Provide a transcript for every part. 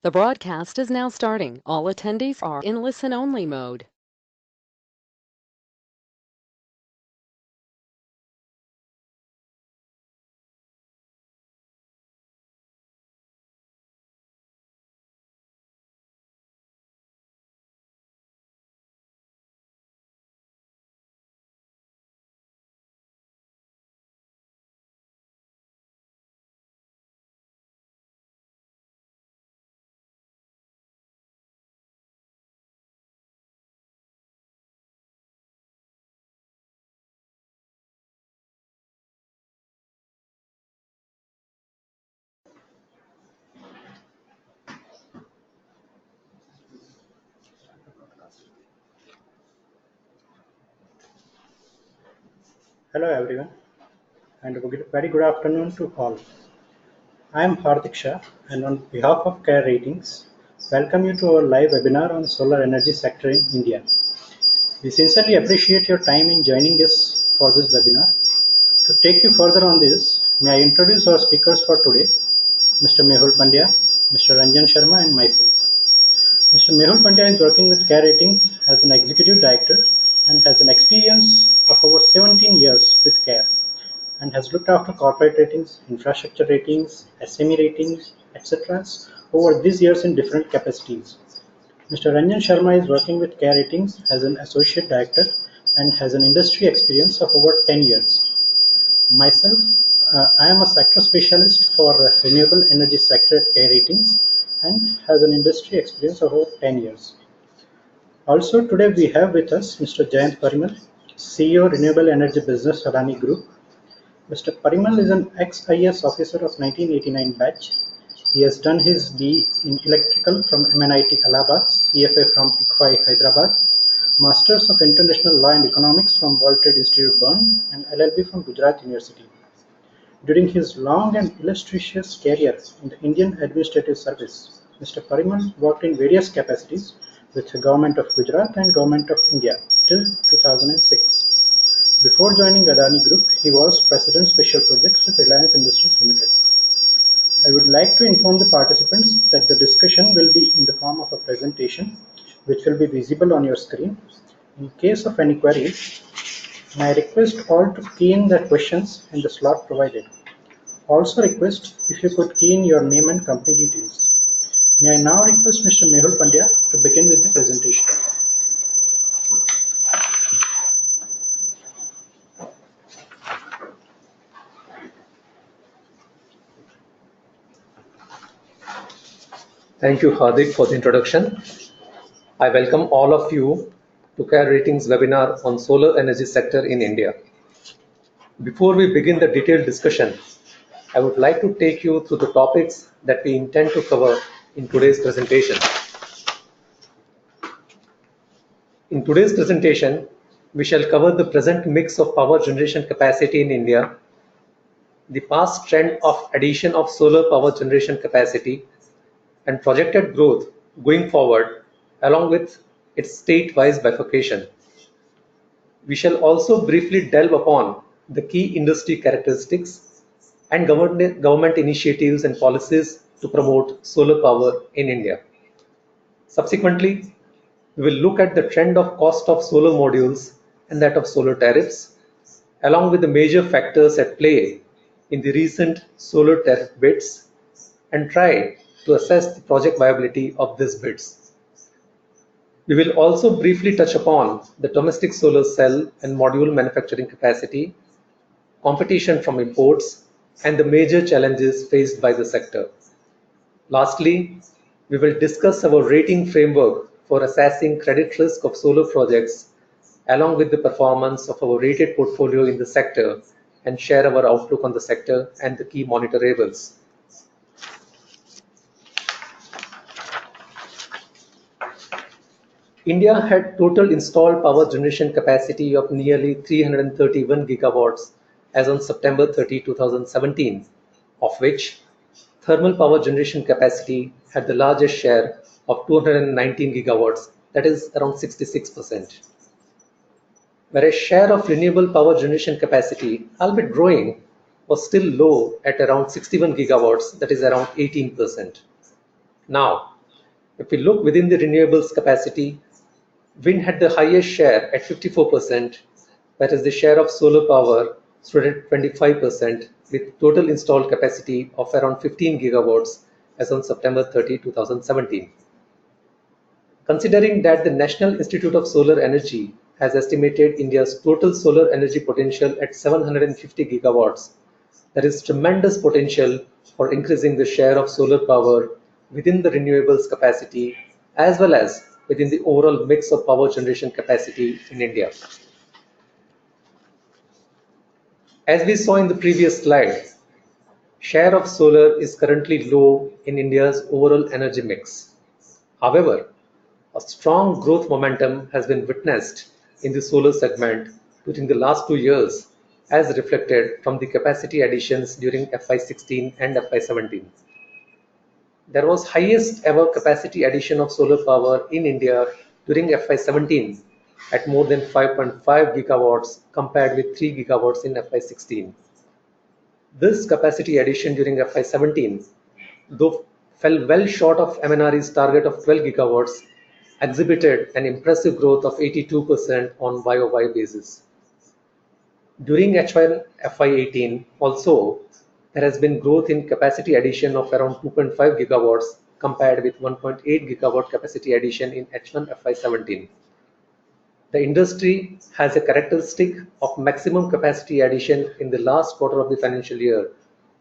The broadcast is now starting. All attendees are in listen-only mode. Hello everyone, and a very good afternoon to all. I am Hardik Shah, and on behalf of Care Ratings, welcome you to our live webinar on solar energy sector in India. We sincerely appreciate your time in joining us for this webinar. To take you further on this, may I introduce our speakers for today, Mr. Mehul Pandya, Mr. Ranjan Sharma, and myself. Mr. Mehul Pandya is working with Care Ratings as an executive director and has an experience of over 17 years with Care, and has looked after corporate ratings, infrastructure ratings, SME ratings, etc. over these years in different capacities. Mr. Ranjan Sharma is working with Care Ratings as an associate director and has an industry experience of over 10 years. Myself, I am a sector specialist for renewable energy sector at Care Ratings and has an industry experience of over 10 years. Also today we have with us Mr. Jayant Parimal, CEO Renewable Energy Business Adani Group. Mr. Parimal is an ex-IAS officer of 1989 batch. He has done his B in Electrical from MNIT Allahabad, CFA from ICFAI Hyderabad, Masters of International Law and Economics from World Trade Institute Bern, and LLB from Gujarat University. During his long and illustrious career in the Indian Administrative Service, Mr. Parimal worked in various capacities with the Government of Gujarat and Government of India till 2006. Before joining Adani Group, he was President Special Projects with Reliance Industries Limited. I would like to inform the participants that the discussion will be in the form of a presentation which will be visible on your screen. In case of any queries, I request all to key in their questions in the slot provided. Also request if you could key in your name and company details. May I now request Mr. Mehul Pandya to begin with the presentation. Thank you, Hardik, for the introduction. I welcome all of you to Care Ratings webinar on solar energy sector in India. Before we begin the detailed discussion, I would like to take you through the topics that we intend to cover in today's presentation. In today's presentation, we shall cover the present mix of power generation capacity in India, the past trend of addition of solar power generation capacity, and projected growth going forward, along with its state-wise bifurcation. We shall also briefly delve upon the key industry characteristics and government initiatives and policies to promote solar power in India. Subsequently, we will look at the trend of cost of solar modules and that of solar tariffs, along with the major factors at play in the recent solar tariff bids, and try to assess the project viability of these bids. We will also briefly touch upon the domestic solar cell and module manufacturing capacity, competition from imports, and the major challenges faced by the sector. Lastly, we will discuss our rating framework for assessing credit risk of solar projects, along with the performance of our rated portfolio in the sector, and share our outlook on the sector and the key monitorables. India had total installed power generation capacity of nearly 331 gigawatts as on September 30, 2017, of which thermal power generation capacity had the largest share of 219 gigawatts, that is around 66%. Whereas share of renewable power generation capacity, albeit growing, was still low at around 61 gigawatts, that is around 18%. Now, if we look within the renewables capacity, wind had the highest share at 54%, whereas the share of solar power stood at 25%, with total installed capacity of around 15 gigawatts as on September 30, 2017. Considering that the National Institute of Solar Energy has estimated India's total solar energy potential at 750 gigawatts, there is tremendous potential for increasing the share of solar power within the renewables capacity as well as within the overall mix of power generation capacity in India. As we saw in the previous slide, share of solar is currently low in India's overall energy mix. However, a strong growth momentum has been witnessed in the solar segment during the last 2 years, as reflected from the capacity additions during FY16 and FY17. There was highest ever capacity addition of solar power in India during FY17 at more than 5.5 gigawatts compared with 3 gigawatts in FY16. This capacity addition during FY17, though fell well short of MNRE's target of 12 gigawatts, exhibited an impressive growth of 82% on YoY basis. During H1 FY18 also, there has been growth in capacity addition of around 2.5 gigawatts compared with 1.8 gigawatt capacity addition in H1 FY17. The industry has a characteristic of maximum capacity addition in the last quarter of the financial year.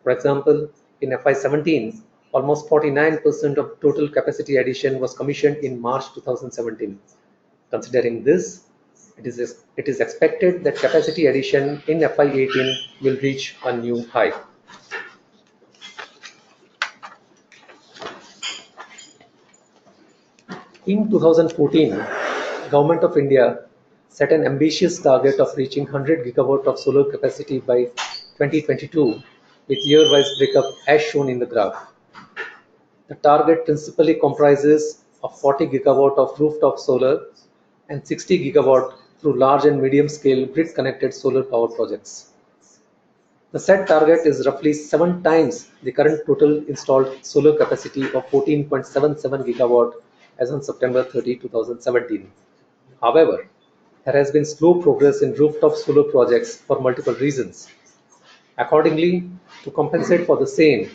For example, in FY17, almost 49% of total capacity addition was commissioned in March 2017. Considering this, it is expected that capacity addition in FY18 will reach a new high. In 2014, Government of India set an ambitious target of reaching 100 gigawatt of solar capacity by 2022 with year-wise breakup as shown in the graph. The target principally comprises of 40 gigawatt of rooftop solar and 60 gigawatt through large and medium-scale grid-connected solar power projects. The set target is roughly 7 times the current total installed solar capacity of 14.77 gigawatt as on September 30, 2017. However, there has been slow progress in rooftop solar projects for multiple reasons. Accordingly, to compensate for the same,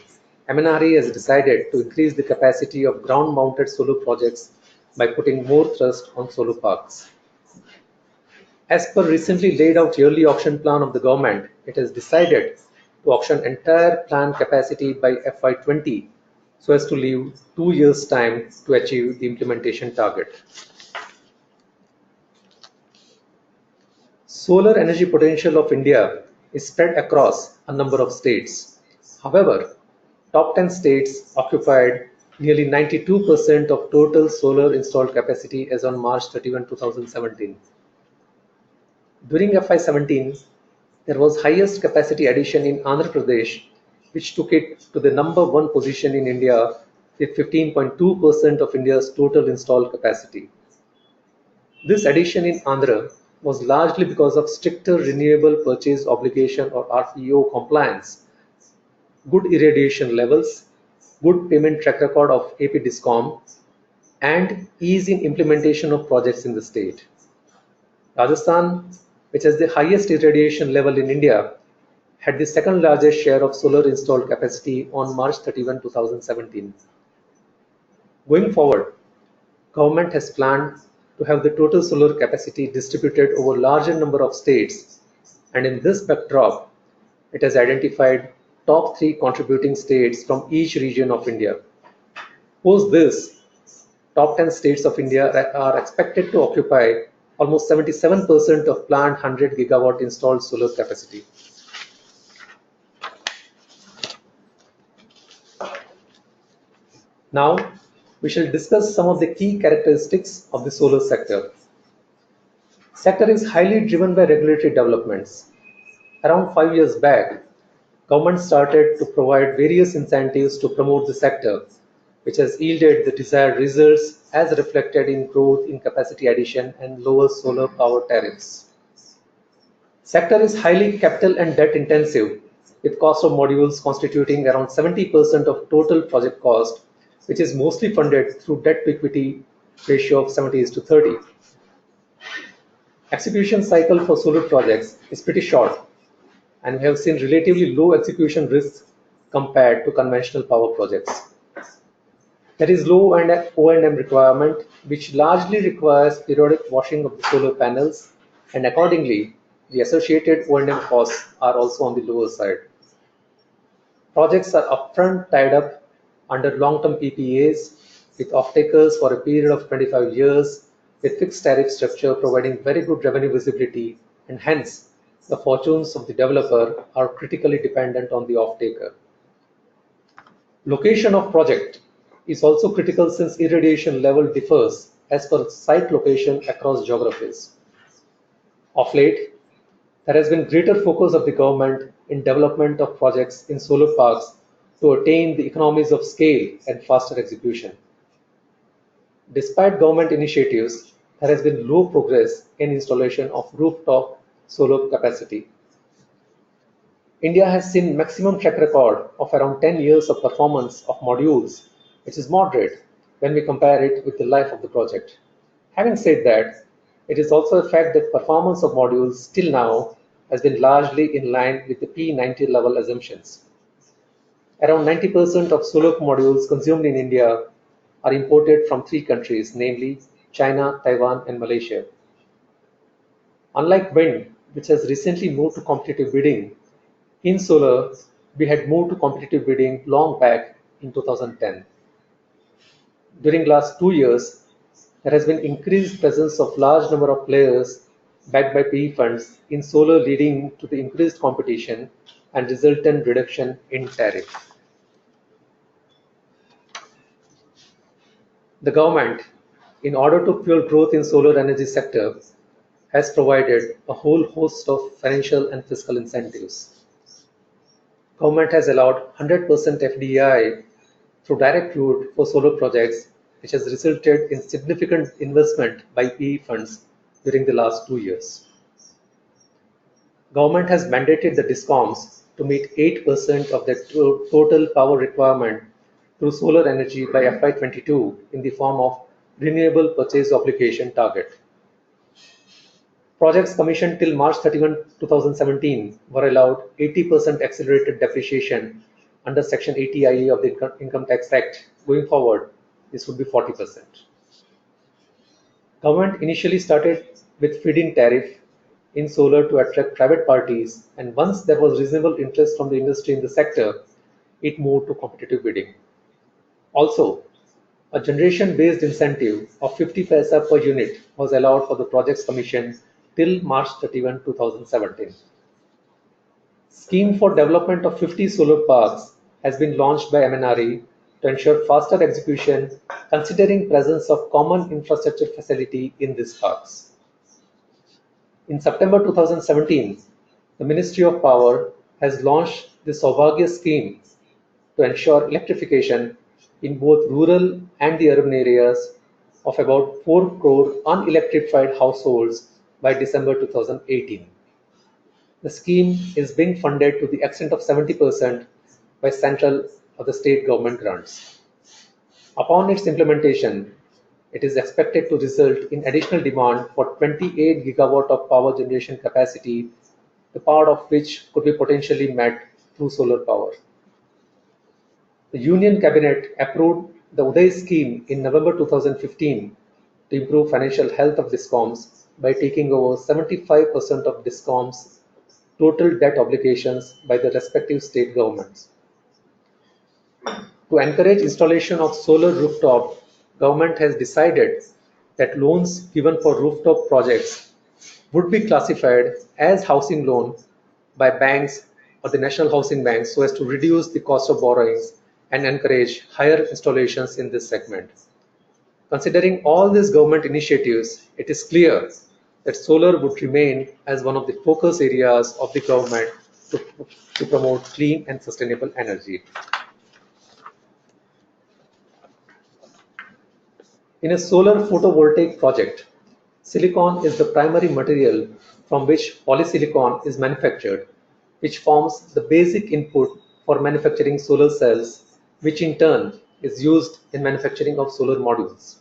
MNRE has decided to increase the capacity of ground-mounted solar projects by putting more thrust on solar parks. As per recently laid out yearly auction plan of the government, it has decided to auction entire planned capacity by FY20 so as to leave 2 years' time to achieve the implementation target. Solar energy potential of India is spread across a number of states. However, top 10 states occupied nearly 92% of total solar installed capacity as on March 31, 2017. During FY17, there was highest capacity addition in Andhra Pradesh, which took it to the number 1 position in India with 15.2% of India's total installed capacity. This addition in Andhra was largely because of stricter renewable purchase obligation or Rpo compliance, good irradiation levels, good payment track record of AP Discom, and ease in implementation of projects in the state. Rajasthan, which has the highest irradiation level in India, had the second largest share of solar installed capacity on March 31, 2017. Going forward, government has planned to have the total solar capacity distributed over larger number of states, and in this backdrop, it has identified top 3 contributing states from each region of India. Post this, top 10 states of India are expected to occupy almost 77% of planned 100 gigawatt installed solar capacity. Now, we shall discuss some of the key characteristics of the solar sector. Sector is highly driven by regulatory developments. Around 5 years back, government started to provide various incentives to promote the sector, which has yielded the desired results as reflected in growth in capacity addition and lower solar power tariffs. Sector is highly capital and debt intensive, with cost of modules constituting around 70% of total project cost, which is mostly funded through debt to equity ratio of 70:30. Execution cycle for solar projects is pretty short, and we have seen relatively low execution risks compared to conventional power projects. There is low O&M requirement, which largely requires periodic washing of the solar panels, and accordingly, the associated O&M costs are also on the lower side. Projects are upfront tied up under long-term PPAs with off-takers for a period of 25 years with fixed tariff structure providing very good revenue visibility, and hence the fortunes of the developer are critically dependent on the off-taker. Location of project is also critical since irradiation level differs as per site location across geographies. Of late, there has been greater focus of the government in development of projects in solar parks to attain the economies of scale and faster execution. Despite government initiatives, there has been low progress in installation of rooftop solar capacity. India has seen maximum track record of around 10 years of performance of modules, which is moderate when we compare it with the life of the project. Having said that, it is also a fact that performance of modules till now has been largely in line with the P90 level assumptions. Around 90% of solar modules consumed in India are imported from three countries, namely China, Taiwan, and Malaysia. Unlike wind, which has recently moved to competitive bidding, in solar, we had moved to competitive bidding long back in 2010. During last 2 years, there has been increased presence of large number of players backed by PE funds in solar, leading to the increased competition and resultant reduction in tariff. The government, in order to fuel growth in solar energy sector, has provided a whole host of financial and fiscal incentives. Government has allowed 100% FDI through direct route for solar projects, which has resulted in significant investment by PE funds during the last 2 years. Government has mandated the DISCOMs to meet 8% of their total power requirement through solar energy by FY22 in the form of renewable purchase obligation target. Projects commissioned till March 31, 2017 were allowed 80% accelerated depreciation under Section 80IA of the Income Tax Act. Going forward, this would be 40%. Government initially started with feed-in tariff in solar to attract private parties, and once there was reasonable interest from the industry in the sector, it moved to competitive bidding. Also, a generation-based incentive of 50 paisa per unit was allowed for the projects commissioned till March 31, 2017. Scheme for development of 50 solar parks has been launched by MNRE to ensure faster execution considering presence of common infrastructure facility in these parks. In September 2017, the Ministry of Power has launched the Saubhagya scheme to ensure electrification in both rural and the urban areas of about 4 crore unelectrified households by December 2018. The scheme is being funded to the extent of 70% by central or the state government grants. Upon its implementation, it is expected to result in additional demand for 28 gigawatt of power generation capacity, the part of which could be potentially met through solar power. The Union Cabinet approved the Uday scheme in November 2015 to improve financial health of DISCOMs by taking over 75% of DISCOMs' total debt obligations by the respective state governments. To encourage installation of solar rooftop, government has decided that loans given for rooftop projects would be classified as housing loan by banks or the national housing banks so as to reduce the cost of borrowings and encourage higher installations in this segment. Considering all these government initiatives, it is clear that solar would remain as one of the focus areas of the government to promote clean and sustainable energy. In a solar photovoltaic project, silicon is the primary material from which polysilicon is manufactured, which forms the basic input for manufacturing solar cells, which in turn is used in manufacturing of solar modules.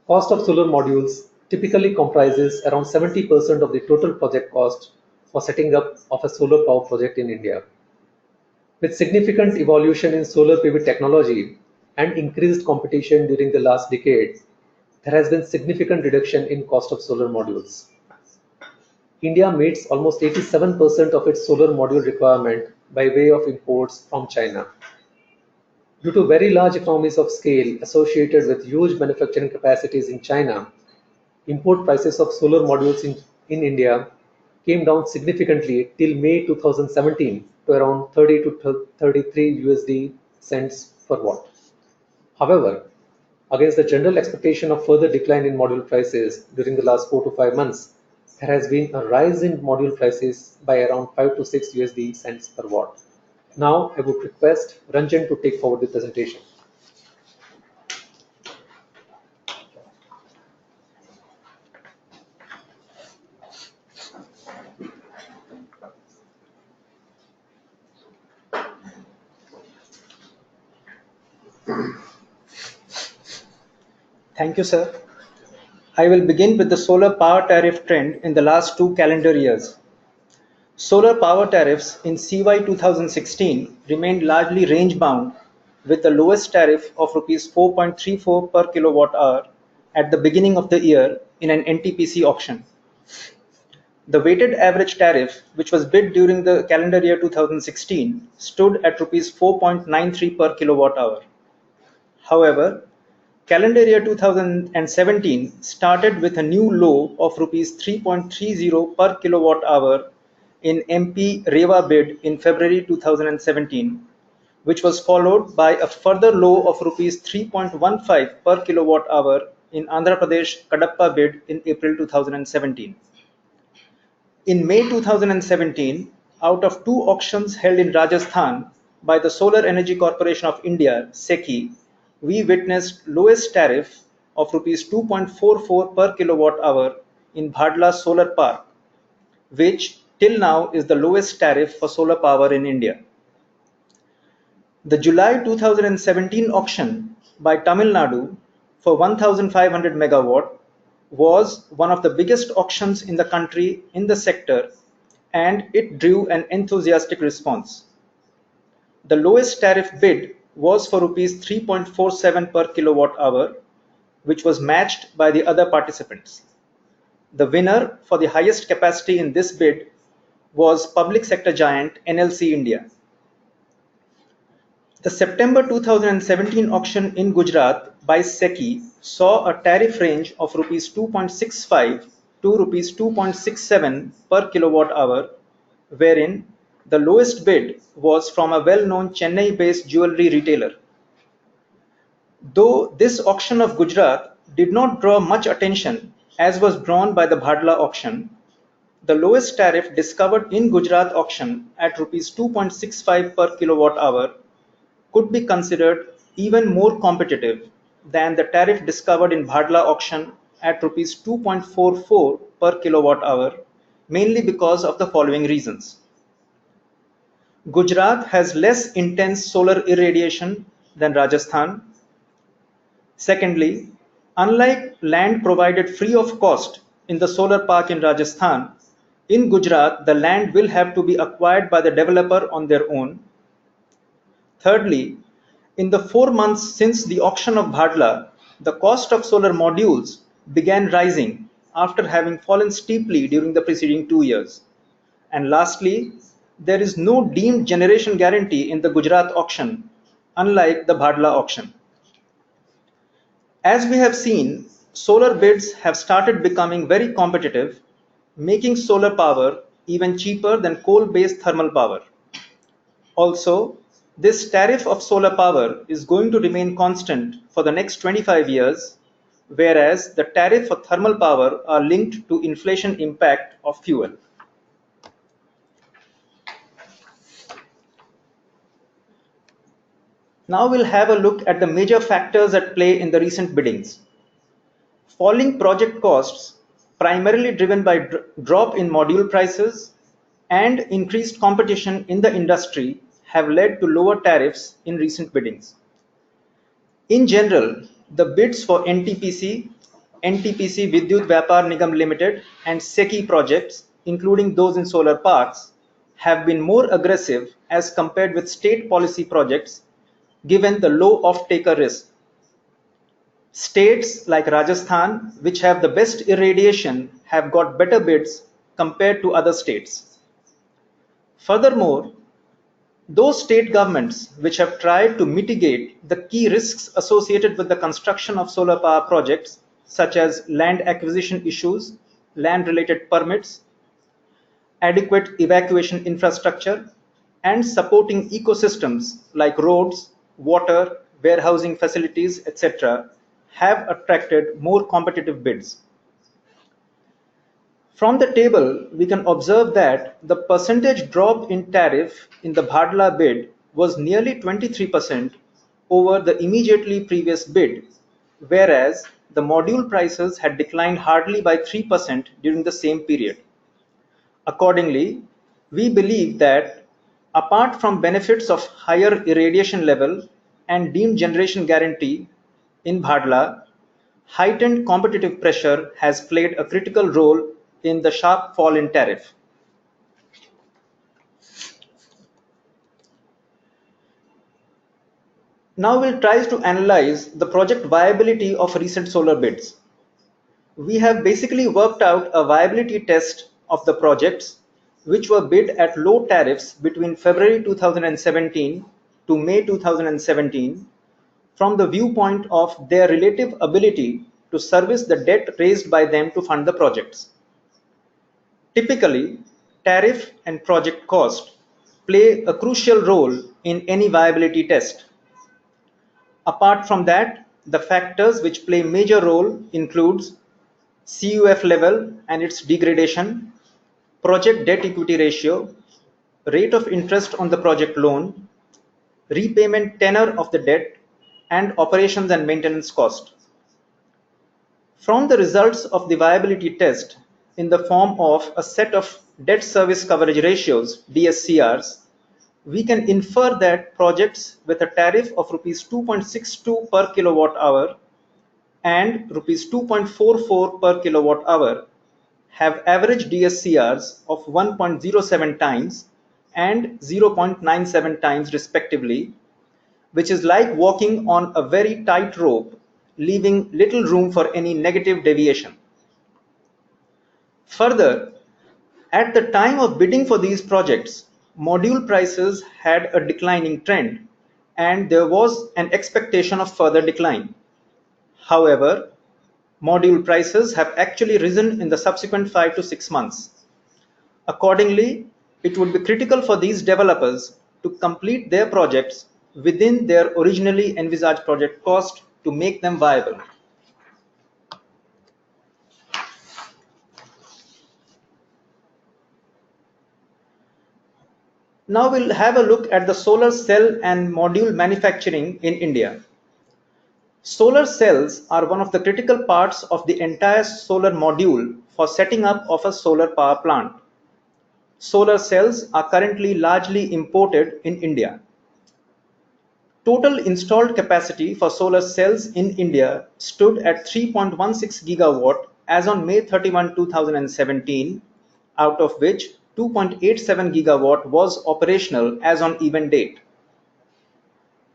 Cost of solar modules typically comprises around 70% of the total project cost for setting up of a solar power project in India. With significant evolution in solar PV technology and increased competition during the last decade, there has been significant reduction in cost of solar modules. India meets almost 87% of its solar module requirement by way of imports from China. Due to very large economies of scale associated with huge manufacturing capacities in China, import prices of solar modules in India came down significantly till May 2017 to around 30 to 33 USD cents per watt. However, against the general expectation of further decline in module prices during the last 4 to 5 months, there has been a rise in module prices by around 5 to 6 USD cents per watt. Now I would request Ranjan to take forward the presentation. Thank you, sir. I will begin with the solar power tariff trend in the last 2 calendar years. Solar power tariffs in CY 2016 remained largely range-bound, with the lowest tariff of Rs 4.34 per kilowatt hour at the beginning of the year in an NTPC auction. The weighted average tariff, which was bid during the calendar year 2016, stood at Rs 4.93 per kilowatt hour. However, calendar year 2017 started with a new low of Rs 3.30 per kilowatt hour in MP Rewa bid in February 2017, which was followed by a further low of Rs 3.15 per kilowatt hour in Andhra Pradesh Kadapa bid in April 2017. In May 2017, out of 2 auctions held in Rajasthan by the Solar Energy Corporation of India, SECI, we witnessed lowest tariff of Rs 2.44 per kilowatt hour in Bhadla Solar Park, which till now is the lowest tariff for solar power in India. The July 2017 auction by Tamil Nadu for 1500 megawatt was one of the biggest auctions in the country in the sector, and it drew an enthusiastic response. The lowest tariff bid was for Rs 3.47 per kilowatt hour, which was matched by the other participants. The winner for the highest capacity in this bid was public sector giant NLC India. The September 2017 auction in Gujarat by SECI saw a tariff range of Rs 2.65 to Rs 2.67 per kilowatt hour, wherein the lowest bid was from a well-known Chennai-based jewelry retailer. Though this auction of Gujarat did not draw much attention as was drawn by the Bhadla auction, the lowest tariff discovered in Gujarat auction at Rs 2.65 per kilowatt hour could be considered even more competitive than the tariff discovered in Bhadla auction at Rs 2.44 per kilowatt hour, mainly because of the following reasons. Gujarat has less intense solar irradiation than Rajasthan. Secondly, unlike land provided free of cost in the solar park in Rajasthan, in Gujarat the land will have to be acquired by the developer on their own. Thirdly, in the 4 months since the auction of Bhadla, the cost of solar modules began rising after having fallen steeply during the preceding 2 years. And lastly, there is no deemed generation guarantee in the Gujarat auction, unlike the Bhadla auction. As we have seen, solar bids have started becoming very competitive, making solar power even cheaper than coal-based thermal power. Also, this tariff of solar power is going to remain constant for the next 25 years, whereas the tariff for thermal power are linked to inflation impact of fuel. Now we'll have a look at the major factors at play in the recent biddings. Falling project costs, primarily driven by drop in module prices and increased competition in the industry, have led to lower tariffs in recent biddings. In general, the bids for NTPC, NTPC Vidyut Vyapar Nigam Limited and SECI projects, including those in solar parks, have been more aggressive as compared with state policy projects given the low off-taker risk. States like Rajasthan, which have the best irradiation, have got better bids compared to other states. Furthermore, those state governments which have tried to mitigate the key risks associated with the construction of solar power projects, such as land acquisition issues, land-related permits, adequate evacuation infrastructure, and supporting ecosystems like roads, water, warehousing facilities, etc., have attracted more competitive bids. From the table, we can observe that the percentage drop in tariff in the Bhadla bid was nearly 23% over the immediately previous bid, whereas the module prices had declined hardly by 3% during the same period. Accordingly, we believe that apart from benefits of higher irradiation level and deemed generation guarantee in Bhadla, heightened competitive pressure has played a critical role in the sharp fall in tariff. Now we'll try to analyze the project viability of recent solar bids. We have basically worked out a viability test of the projects which were bid at low tariffs between February 2017 to May 2017 from the viewpoint of their relative ability to service the debt raised by them to fund the projects. Typically, tariff and project cost play a crucial role in any viability test. Apart from that, the factors which play major role includes CUF level and its degradation, project debt equity ratio, rate of interest on the project loan, repayment tenor of the debt, and operations and maintenance cost. From the results of the viability test in the form of a set of debt service coverage ratios, DSCRs, we can infer that projects with a tariff of rupees 2.62 per kilowatt hour and rupees 2.44 per kilowatt hour have average DSCRs of 1.07 times and 0.97 times respectively, which is like walking on a very tight rope, leaving little room for any negative deviation. Further, at the time of bidding for these projects, module prices had a declining trend and there was an expectation of further decline. However, module prices have actually risen in the subsequent 5 to 6 months. Accordingly, it would be critical for these developers to complete their projects within their originally envisaged project cost to make them viable. Now we'll have a look at the solar cell and module manufacturing in India. Solar cells are one of the critical parts of the entire solar module for setting up of a solar power plant. Solar cells are currently largely imported in India. Total installed capacity for solar cells in India stood at 3.16 gigawatt as on May 31, 2017, out of which 2.87 gigawatt was operational as on event date.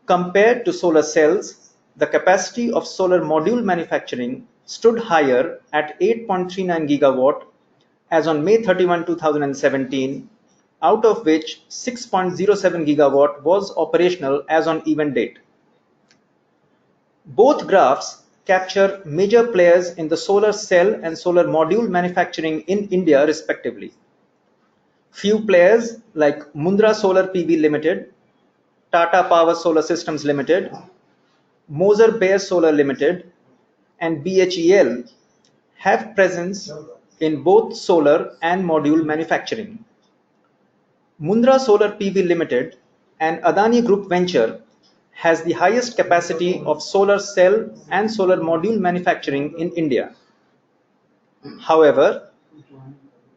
Compared to solar cells, the capacity of solar module manufacturing stood higher at 8.39 gigawatt as on May 31, 2017, out of which 6.07 gigawatt was operational as on event date. Both graphs capture major players in the solar cell and solar module manufacturing in India respectively. Few players like Mundra Solar PV Limited, Tata Power Solar Systems Limited, Moser Bayer Solar Limited, and BHEL have presence in both solar and module manufacturing. Mundra Solar PV Limited, an Adani Group venture, has the highest capacity of solar cell and solar module manufacturing in India. However,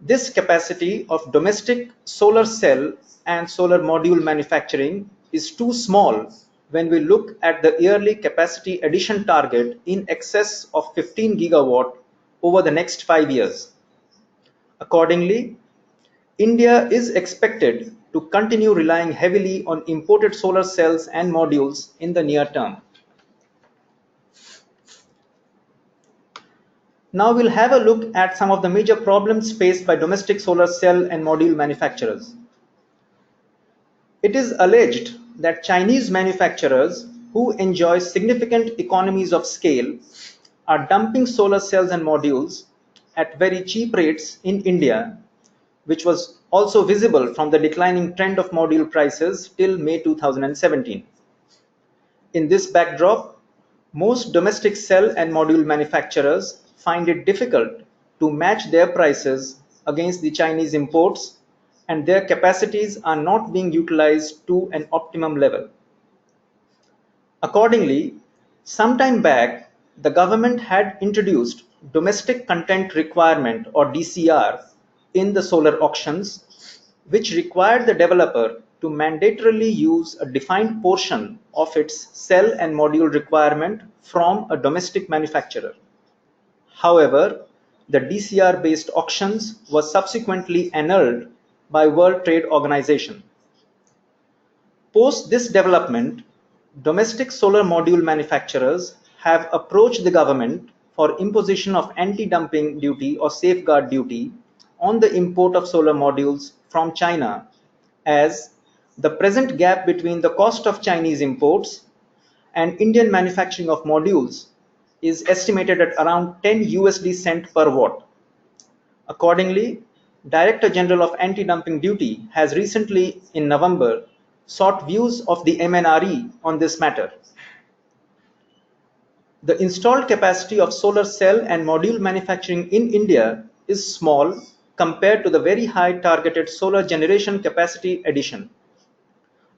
this capacity of domestic solar cell and solar module manufacturing is too small when we look at the yearly capacity addition target in excess of 15 gigawatt over the next 5 years. Accordingly, India is expected to continue relying heavily on imported solar cells and modules in the near term. Now we'll have a look at some of the major problems faced by domestic solar cell and module manufacturers. It is alleged that Chinese manufacturers who enjoy significant economies of scale are dumping solar cells and modules at very cheap rates in India, which was also visible from the declining trend of module prices till May 2017. In this backdrop, most domestic cell and module manufacturers find it difficult to match their prices against the Chinese imports, and their capacities are not being utilized to an optimum level. Accordingly, some time back, the government had introduced domestic content requirement or DCR in the solar auctions, which required the developer to mandatorily use a defined portion of its cell and module requirement from a domestic manufacturer. However, the DCR based auctions were subsequently annulled by World Trade Organization. Post this development, domestic solar module manufacturers have approached the government for imposition of anti-dumping duty or safeguard duty on the import of solar modules from China, as the present gap between the cost of Chinese imports and Indian manufacturing of modules is estimated at around 10 USD cent per watt. Accordingly, Director General of Anti-Dumping Duty has recently, in November, sought views of the MNRE on this matter. The installed capacity of solar cell and module manufacturing in India is small compared to the very high targeted solar generation capacity addition.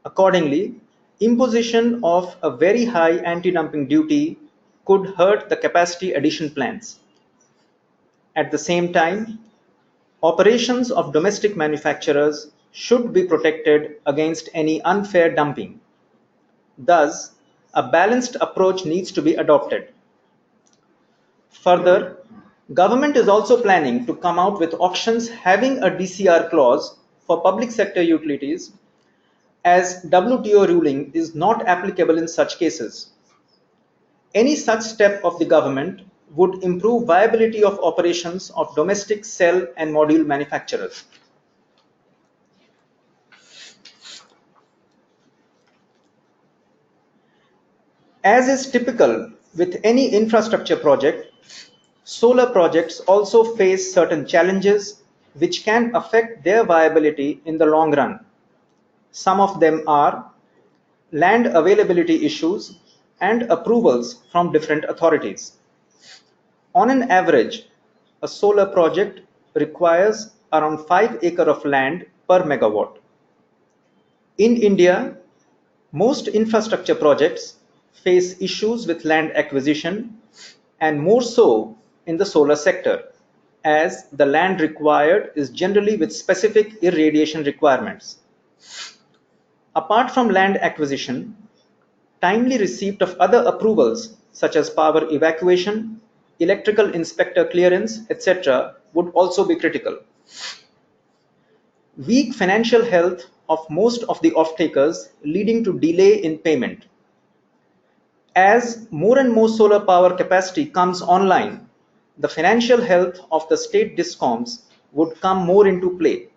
Accordingly, imposition of a very high anti-dumping duty could hurt the capacity addition plans. At the same time, operations of domestic manufacturers should be protected against any unfair dumping. Thus, a balanced approach needs to be adopted. Further, government is also planning to come out with auctions having a DCR clause for public sector utilities, as WTO ruling is not applicable in such cases. Any such step of the government would improve viability of operations of domestic cell and module manufacturers. As is typical with any infrastructure project, solar projects also face certain challenges which can affect their viability in the long run. Some of them are land availability issues and approvals from different authorities. On an average, a solar project requires around 5 acres of land per megawatt. In India, most infrastructure projects face issues with land acquisition, and more so in the solar sector, as the land required is generally with specific irradiation requirements. Apart from land acquisition, timely receipt of other approvals such as power evacuation, electrical inspector clearance, etc. would also be critical. Weak financial health of most of the off-takers leading to delay in payment. As more and more solar power capacity comes online, the financial health of the state discoms would come more into play,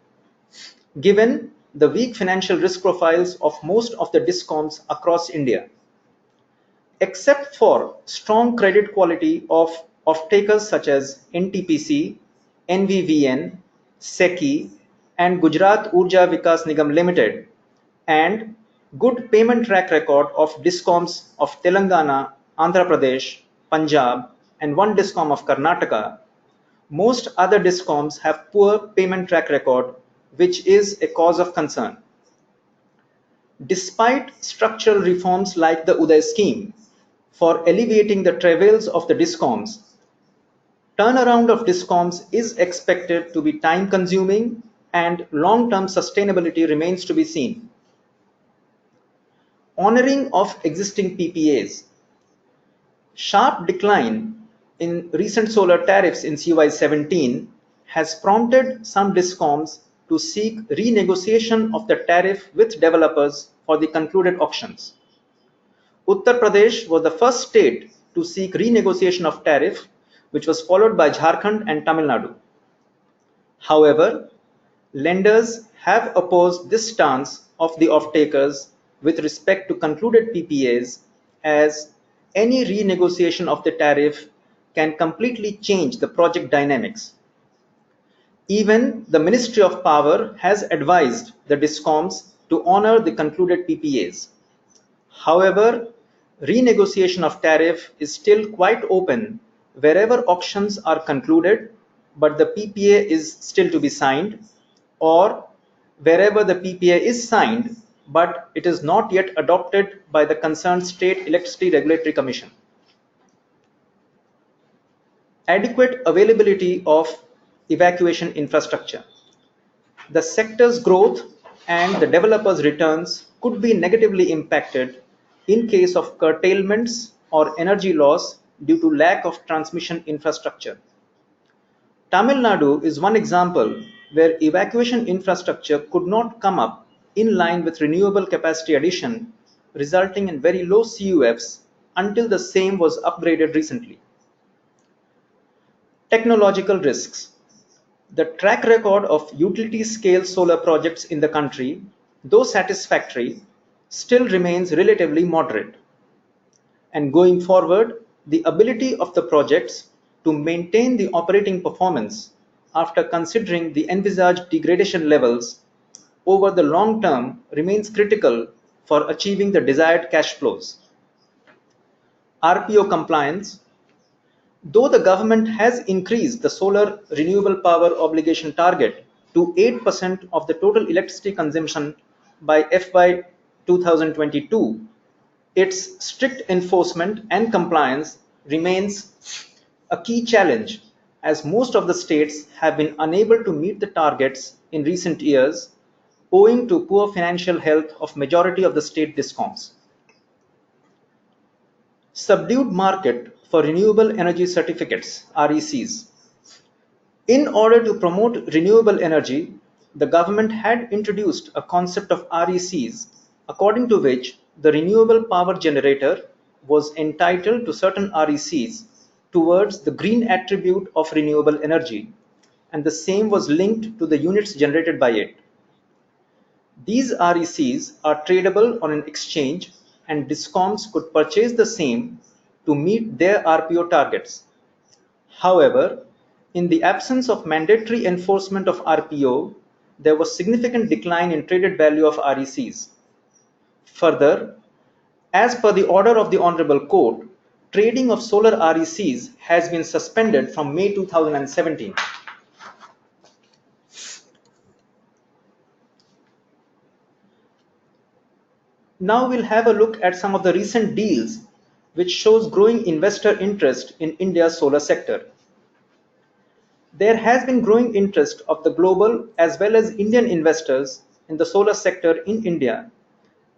given the weak financial risk profiles of most of the discoms across India. Except for strong credit quality of off-takers such as NTPC, NVVN, SECI, and Gujarat Urja Vikas Nigam Limited, and good payment track record of discoms of Telangana, Andhra Pradesh, Punjab, and one discom of Karnataka, most other discoms have poor payment track record, which is a cause of concern. Despite structural reforms like the Uday scheme for alleviating the travails of the discoms, turnaround of discoms is expected to be time consuming and long-term sustainability remains to be seen. honoring of existing PPAs. Sharp decline in recent solar tariffs in CY17 has prompted some discoms to seek renegotiation of the tariff with developers for the concluded auctions. Uttar Pradesh was the first state to seek renegotiation of tariff, which was followed by Jharkhand and Tamil Nadu. However, lenders have opposed this stance of the off-takers with respect to concluded PPAs, as any renegotiation of the tariff can completely change the project dynamics. Even the Ministry of Power has advised the discoms to honor the concluded PPAs. However, renegotiation of tariff is still quite open wherever auctions are concluded, but the PPA is still to be signed, or wherever the PPA is signed, but it is not yet adopted by the concerned State Electricity Regulatory Commission. Adequate availability of evacuation infrastructure. The sector's growth and the developers' returns could be negatively impacted in case of curtailments or energy loss due to lack of transmission infrastructure. Tamil Nadu is one example where evacuation infrastructure could not come up in line with renewable capacity addition, resulting in very low CUFs until the same was upgraded recently. Technological risks. The track record of utility-scale solar projects in the country, though satisfactory, still remains relatively moderate. And going forward, the ability of the projects to maintain the operating performance after considering the envisaged degradation levels over the long term remains critical for achieving the desired cash flows. Rpo compliance. Though the government has increased the solar renewable power obligation target to 8% of the total electricity consumption by FY 2022, its strict enforcement and compliance remains a key challenge, as most of the states have been unable to meet the targets in recent years owing to poor financial health of majority of the state discoms. Subdued market for renewable energy certificates (RECs). In order to promote renewable energy, the government had introduced a concept of RECs, according to which the renewable power generator was entitled to certain RECs towards the green attribute of renewable energy, and the same was linked to the units generated by it. These RECs are tradable on an exchange, and discoms could purchase the same to meet their RPO targets. However, in the absence of mandatory enforcement of RPO, there was significant decline in traded value of RECs. Further, as per the order of the Honorable Court, trading of solar RECs has been suspended from May 2017. Now we'll have a look at some of the recent deals which shows growing investor interest in India's solar sector. There has been growing interest of the global as well as Indian investors in the solar sector in India,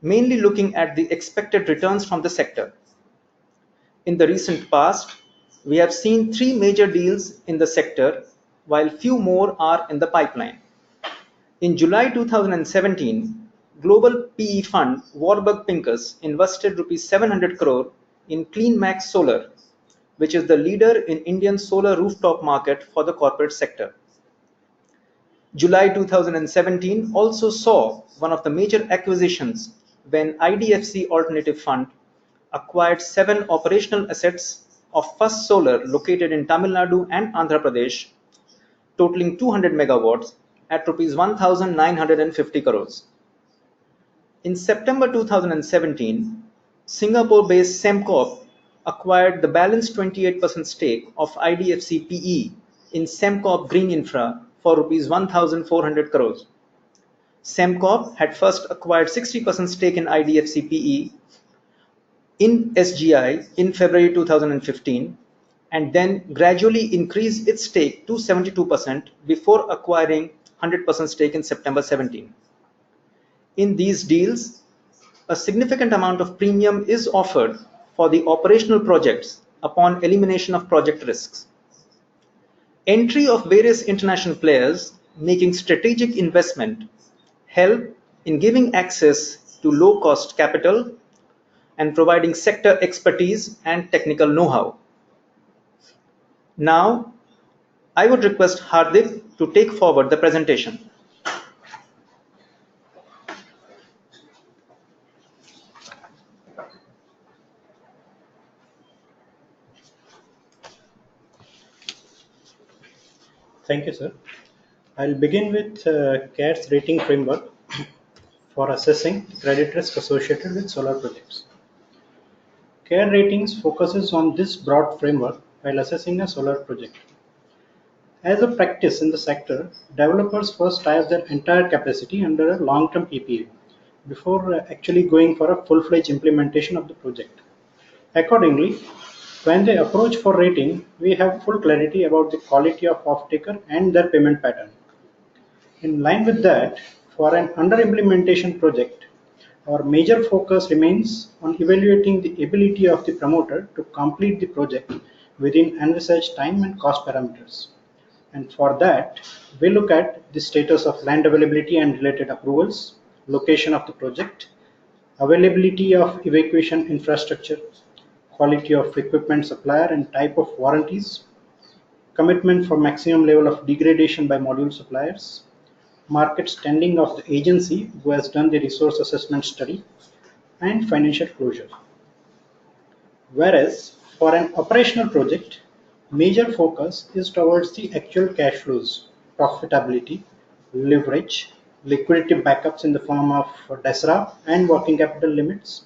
mainly looking at the expected returns from the sector. In the recent past, we have seen 3 major deals in the sector, while few more are in the pipeline. In July 2017, global PE fund Warburg Pincus invested Rs 700 crore in CleanMax Solar, which is the leader in Indian solar rooftop market for the corporate sector. July 2017 also saw one of the major acquisitions when IDFC Alternative Fund acquired 7 operational assets of First Solar located in Tamil Nadu and Andhra Pradesh, totaling 200 megawatts at Rs 1,950 crores. In September 2017, Singapore-based Sembcorp acquired the balance 28% stake of IDFC PE in Sembcorp Green Infra for Rs 1,400 crores. Sembcorp had first acquired 60% stake in IDFC PE in SGI in February 2015 and then gradually increased its stake to 72% before acquiring 100% stake in September 17. In these deals, a significant amount of premium is offered for the operational projects upon elimination of project risks. Entry of various international players making strategic investment help in giving access to low-cost capital and providing sector expertise and technical know-how. Now, I would request Hardik to take forward the presentation. Thank you, sir. I'll begin with CARE's rating framework for assessing credit risk associated with solar projects. CARE ratings focuses on this broad framework while assessing a solar project. As a practice in the sector, developers first tie up their entire capacity under a long-term PPA before actually going for a full-fledged implementation of the project. Accordingly, when they approach for rating, we have full clarity about the quality of off-taker and their payment pattern. In line with that, for an under-implementation project, our major focus remains on evaluating the ability of the promoter to complete the project within envisaged time and cost parameters. And for that, we look at the status of land availability and related approvals, location of the project, availability of evacuation infrastructure, quality of equipment supplier and type of warranties, commitment for maximum level of degradation by module suppliers, market standing of the agency who has done the resource assessment study, and financial closure. Whereas for an operational project, major focus is towards the actual cash flows, profitability, leverage, liquidity backups in the form of DSRA and working capital limits,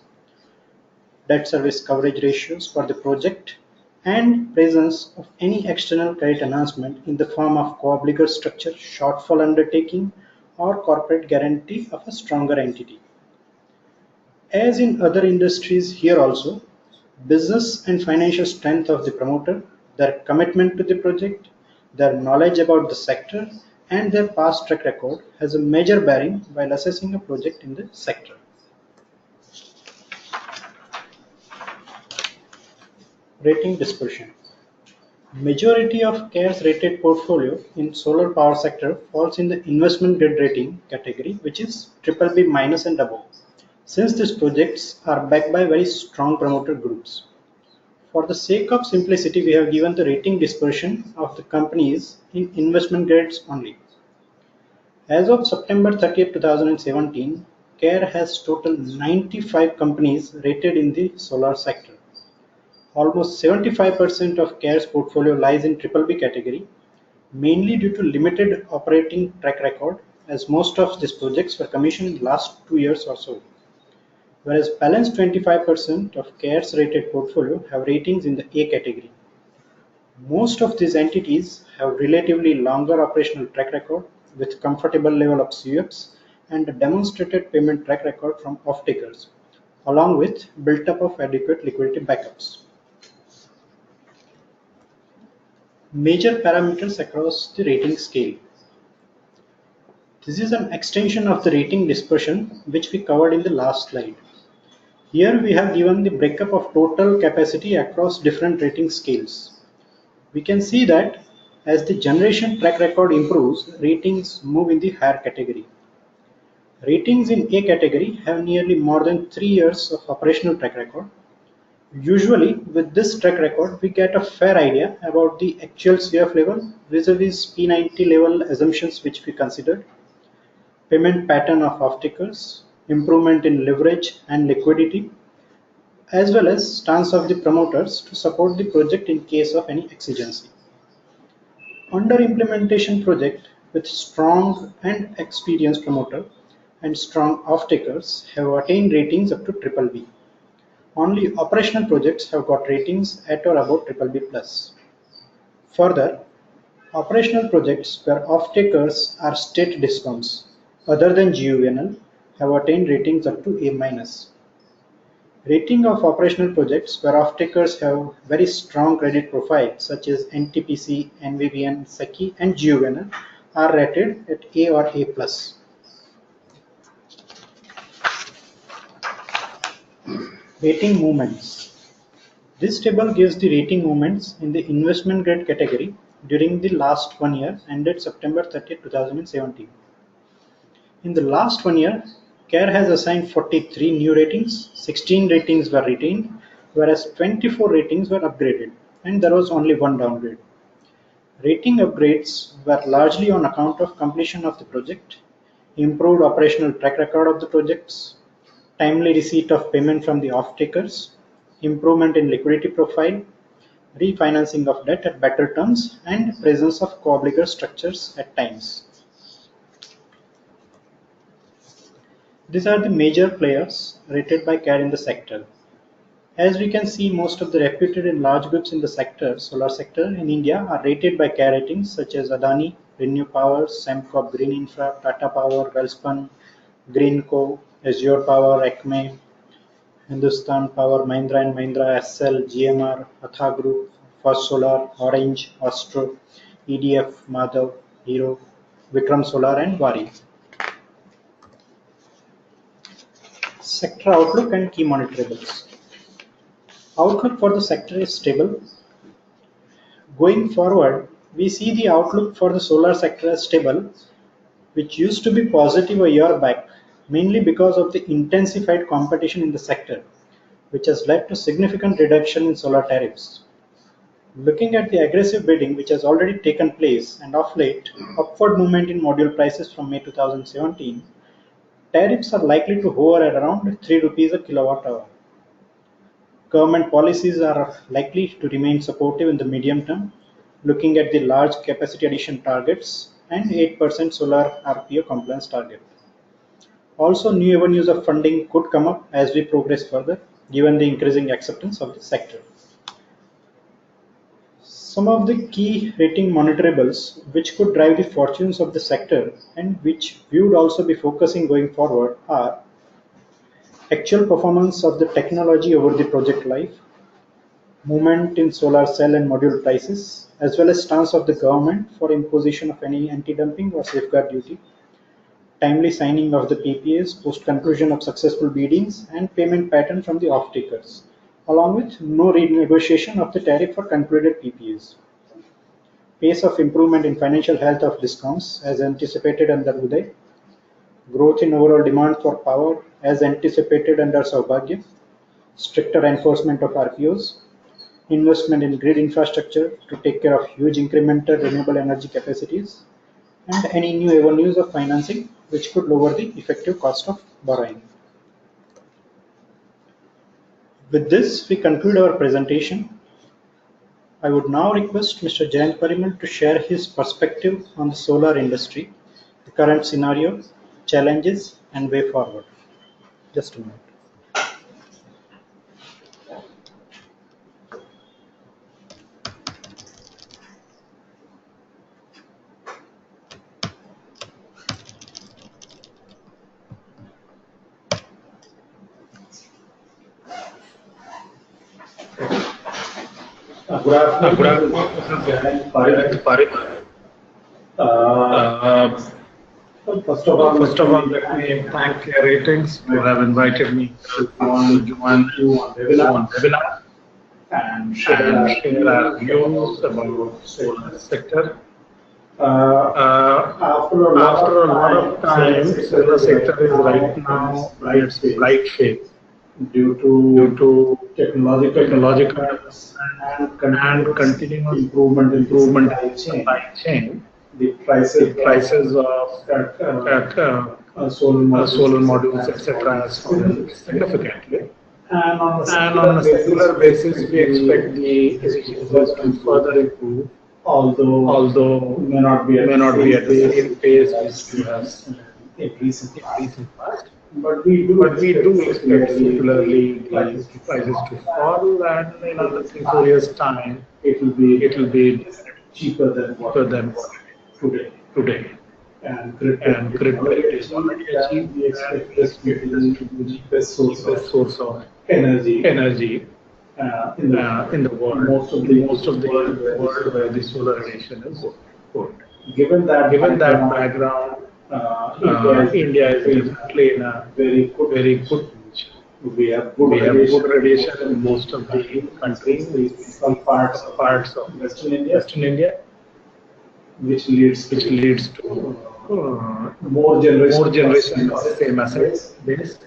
debt service coverage ratios for the project, and presence of any external credit enhancement in the form of co-obligor structure, shortfall undertaking, or corporate guarantee of a stronger entity. As in other industries here also, business and financial strength of the promoter, their commitment to the project, their knowledge about the sector, and their past track record has a major bearing while assessing a project in the sector. Rating dispersion. Majority of CARE's rated portfolio in solar power sector falls in the investment grade rating category, which is BBB minus and above, since these projects are backed by very strong promoter groups. For the sake of simplicity, we have given the rating dispersion of the companies in investment grades only. As of September 30th, 2017, CARE has total 95 companies rated in the solar sector. Almost 75% of CARE's portfolio lies in BBB category, mainly due to limited operating track record, as most of these projects were commissioned in the last 2 years or so. Whereas balanced 25% of CARE's rated portfolio have ratings in the A category. Most of these entities have relatively longer operational track record with comfortable level of CUFs and a demonstrated payment track record from off-takers, along with built-up of adequate liquidity backups. Major parameters across the rating scale. This is an extension of the rating dispersion which we covered in the last slide. Here we have given the breakup of total capacity across different rating scales. We can see that as the generation track record improves, ratings move in the higher category. Ratings in A category have nearly more than 3 years of operational track record. Usually, with this track record, we get a fair idea about the actual CF level vis-a-vis P90 level assumptions which we considered, payment pattern of off-takers, improvement in leverage and liquidity, as well as stance of the promoters to support the project in case of any exigency. Under implementation project with strong and experienced promoter and strong off-takers have attained ratings up to BBB. Only operational projects have got ratings at or above BBB+. Further, operational projects where off-takers are state discoms other than GUVNL have attained ratings up to A-. Rating of operational projects where off-takers have very strong credit profiles such as NTPC, NVVN, SECI and GUVNL are rated at A or A+. Rating movements. This table gives the rating movements in the investment grade category during the last 1 year ended September 30, 2017. In the last 1 year, CARE has assigned 43 new ratings, 16 ratings were retained, whereas 24 ratings were upgraded, and there was only one downgrade. Rating upgrades were largely on account of completion of the project, improved operational track record of the projects, timely receipt of payment from the off-takers, improvement in liquidity profile, refinancing of debt at better terms, and presence of co-obligor structures at times. These are the major players rated by CARE in the sector. As we can see, most of the reputed and large groups in the sector, solar sector in India, are rated by CARE ratings such as Adani, Renewable, Sembcorp Green Infra, Tata Power, Welspun, Greenco, Azure Power, Acme, Hindustan Power, Mahindra and Mahindra, SL, GMR, Atha Group, First Solar, Orange, Astro, EDF, Madhav, Hero, Vikram Solar and Vari. Sector outlook and key monitorables. Outlook for the sector is stable. Going forward, we see the outlook for the solar sector as stable, which used to be positive a year back, mainly because of the intensified competition in the sector, which has led to significant reduction in solar tariffs. Looking at the aggressive bidding which has already taken place and of late, upward movement in module prices from May 2017, tariffs are likely to hover at around 3 rupees a kilowatt hour. Government policies are likely to remain supportive in the medium term, looking at the large capacity addition targets and 8% solar Rpo compliance target. Also, new avenues of funding could come up as we progress further, given the increasing acceptance of the sector. Some of the key rating monitorables which could drive the fortunes of the sector and which we would also be focusing going forward are actual performance of the technology over the project life, movement in solar cell and module prices, as well as stance of the government for imposition of any anti-dumping or safeguard duty, timely signing of the PPAs post conclusion of successful biddings, and payment pattern from the off-takers, along with no renegotiation of the tariff for concluded PPAs. Pace of improvement in financial health of discoms as anticipated under Uday, growth in overall demand for power as anticipated under Saubhagya, stricter enforcement of RPOs, investment in grid infrastructure to take care of huge incremental renewable energy capacities, and any new avenues of financing which could lower the effective cost of borrowing. With this, we conclude our presentation. I would now request Mr. Jayant Parimal to share his perspective on the solar industry, the current scenario, challenges, and way forward. Just a minute. Good afternoon. Parimal. First of all, let me thank your ratings who have invited me to join you on webinar and share our views about solar sector. After a lot of time, solar sector is right now in its bright phase due to technological and continuous improvement in supply chain. The prices of solar modules, etc., has fallen significantly. And on a secular basis, we expect the business to further improve, although may not be at the same pace as we have in recent past. But we do expect similarly the prices to fall, and in another 3-4 years' time, it will be cheaper than what it is today. And grid parity is already achieved. We expect this to be the cheapest source of energy in the world. Most of the world where the solar radiation is put. Given that background, India is definitely in a very good position We have good radiation in most of the countries, some parts of Western India, which leads to more generation of same asset base.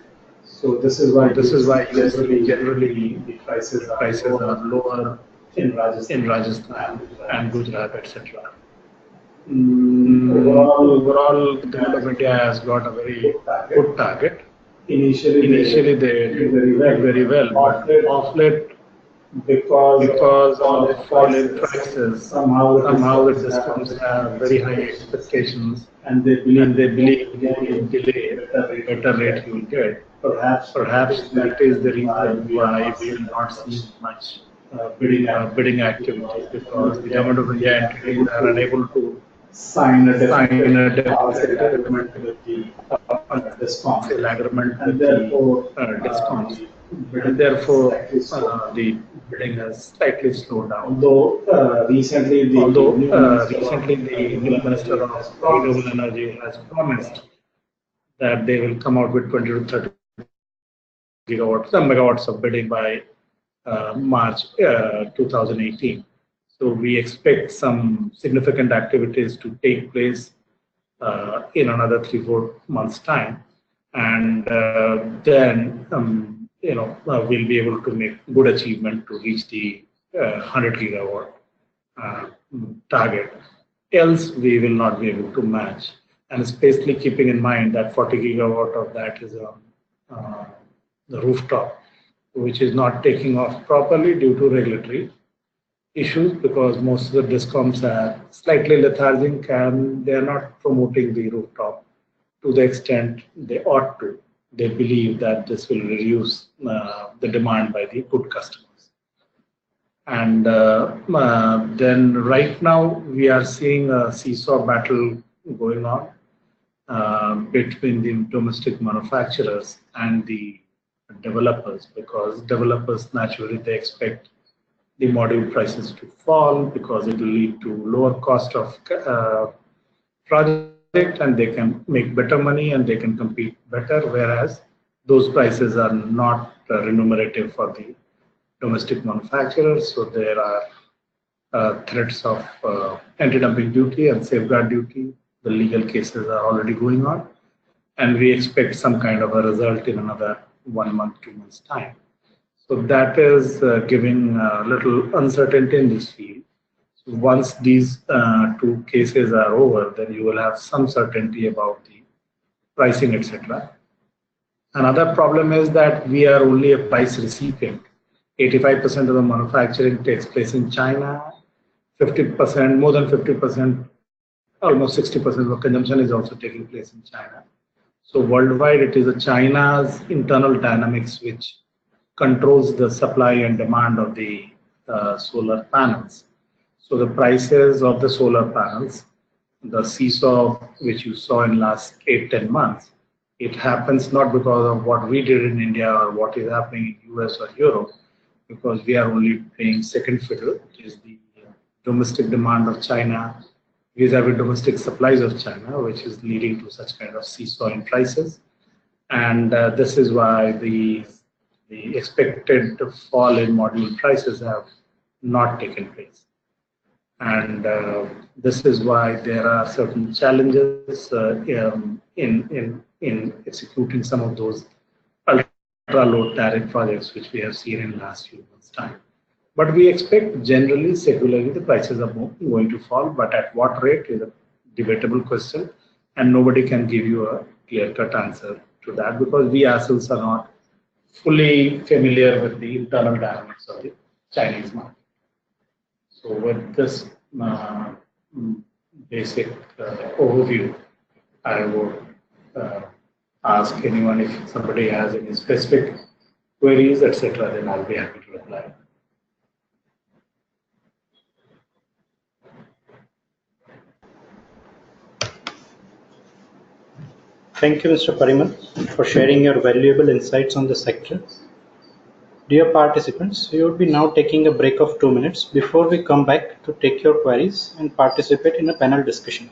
So this is why generally the prices are lower in Rajasthan and Gujarat, etc. Overall, the government of India has got a very good target. Initially they did very well, but of late, because of fall in prices, somehow the discoms have very high expectations, and they believe more you delay, better rate you will get. Perhaps that is the reason why we will not see much bidding activity, because the government of India entities are unable to sign a deficit agreement with the discoms, and therefore the bidding has slightly slowed down. Although recently the new Minister of Renewable Energy has promised that they will come out with 20 to 30 megawatts of bidding by March 2018. So we expect some significant activities to take place in another 3-4 months' time, and then we'll be able to make good achievement to reach the 100 gigawatt target. Else, we will not be able to match, and especially keeping in mind that 40 gigawatt of that is on the rooftop, which is not taking off properly due to regulatory issues, because most of the discoms are slightly lethargic and they are not promoting the rooftop to the extent they ought to. They believe that this will reduce the demand by the good customers. And then right now we are seeing a seesaw battle going on between the domestic manufacturers and the developers, because developers naturally they expect the module prices to fall because it will lead to lower cost of project, and they can make better money and they can compete better, whereas those prices are not remunerative for the domestic manufacturers. So there are threats of anti-dumping duty and safeguard duty. The legal cases are already going on, and we expect some kind of a result in another 1 month, 2 months' time. So that is giving a little uncertainty in this field. So once these 2 cases are over, then you will have some certainty about the pricing, etc. Another problem is that we are only a price recipient. 85% of the manufacturing takes place in China. 50%, more than 50%, almost 60% of the consumption is also taking place in China. So worldwide, it is China's internal dynamics which controls the supply and demand of the solar panels. So the prices of the solar panels, the seesaw which you saw in last 8-10 months, it happens not because of what we did in India or what is happening in US or Europe, because we are only playing second fiddle. It is the domestic demand of China vis-a-vis domestic supplies of China, which is leading to such kind of seesaw in prices. And this is why the expected fall in module prices have not taken place. And this is why there are certain challenges in executing some of those ultra-low tariff projects which we have seen in the last few months' time. But we expect generally, secularly, the prices are going to fall, but at what rate is a debatable question, and nobody can give you a clear-cut answer to that, because we ourselves are not fully familiar with the internal dynamics of the Chinese market. So with this basic overview, I would ask anyone if somebody has any specific queries, etc., then I'll be happy to reply. Thank you, Mr. Parimal, for sharing your valuable insights on the sector. Dear participants, we would be now taking a break of 2 minutes before we come back to take your queries and participate in a panel discussion.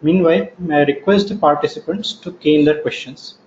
Meanwhile, may I request the participants to key in their questions.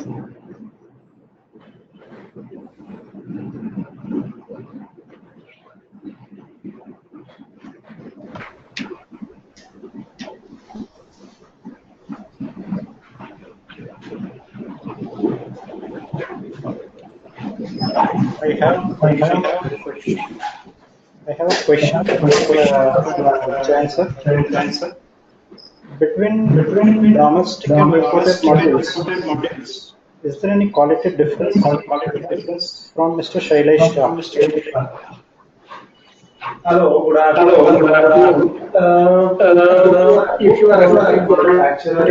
I have a question for Jayant sir. Between domestic and imported modules, is there any quality difference from Mr. Shailesh Shah? Hello, good afternoon. If you are referring to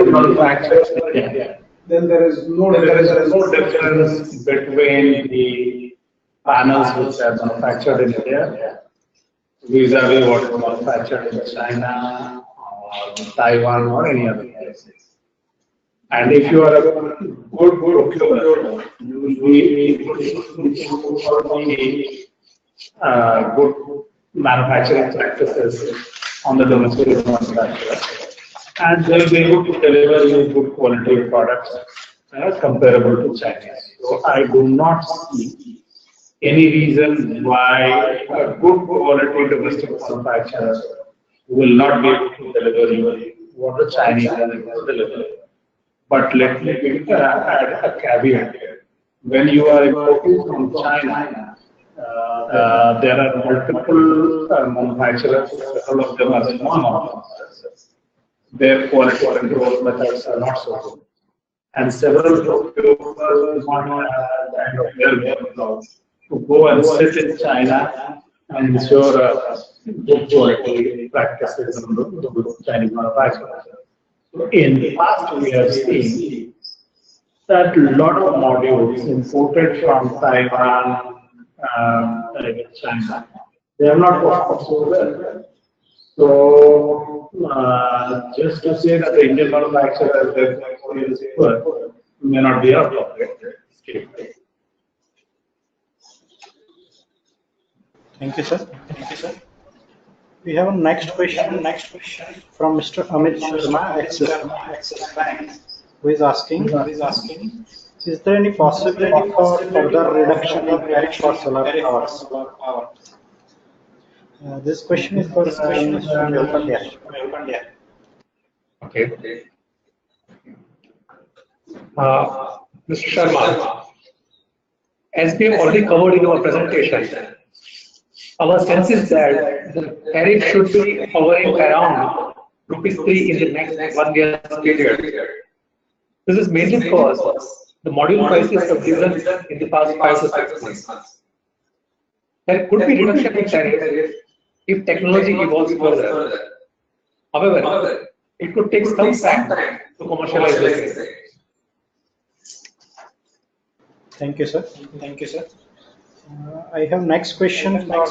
manufacturing, then there is no difference between the panels which are manufactured in India vis-a-vis what is manufactured in China or Taiwan or any other place. And if you are a good procurer, usually good manufacturing practices on the domestic manufacturer, and they will be able to deliver you good quality products comparable to Chinese. So I do not see any reason why a good quality domestic manufacturer will not be able to deliver you what the Chinese are able to deliver. But let me add a caveat. When you are importing from China, there are multiple manufacturers, all of them are small manufacturers. Their quality control methods are not so good. And several procurers want kind of their results to go and sit in China and ensure good quality practices on the Chinese manufacturers. So in the past, we have seen that a lot of modules imported from Taiwan, China, they have not performed so well. So just to say that the Indian manufacturers is poor may not be appropriate. Thank you, sir. We have a next question from Mr. Amit Sharma, Axis Bank, who is asking, is there any possibility for further reduction in tariff for solar power? This question is for Mr. Pandya. Okay. Mr. Sharma, as we have already covered in our presentation, our sense is that the tariff should be hovering around ₹3 in the next 1 year period. This is mainly because the module prices have risen in the past 5 to 6 months. There could be reduction in tariff if technology evolves further. However, it could take some time to commercialize this. Thank you, sir. I have next question for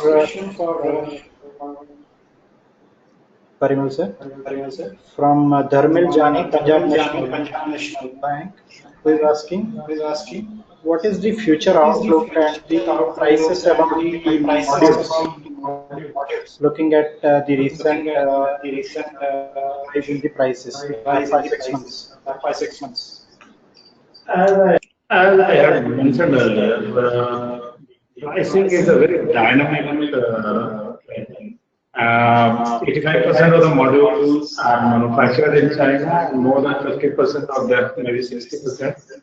Parimal sir. From Dharmil Jani, Punjab National Bank, who is asking, what is the future outlook and the prices about the modules? Looking at the recent rise in the prices by 5-6 months. As I had mentioned earlier, pricing is a very dynamic thing. 85% of the modules are manufactured in China, and more than 50% of that, maybe 60%,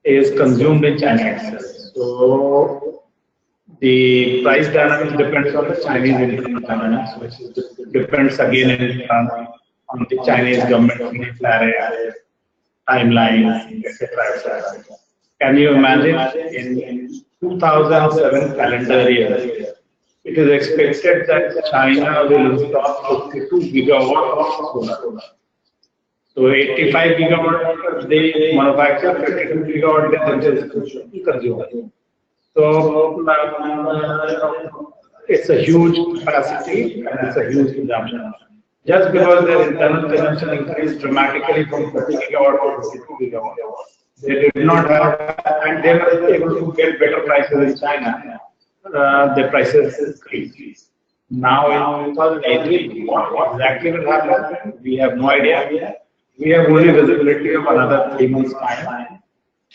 is consumed in China itself. So the price dynamics depends on the Chinese internal dynamics, which depends again in turn on the Chinese government tariff, timelines, etc. Can you imagine in 2007 calendar year, it is expected that China will install 52 gigawatt of solar. So 85 gigawatt they manufacture, 52 gigawatt they consume. So it's a huge capacity and it's a huge consumption. Just because their internal consumption increased dramatically from 30 gigawatt to 52 gigawatt, they did not have, and they were able to get better prices in China. The prices increased. Now in 2018, what exactly will happen? We have no idea. We have only visibility of another 3 months' time.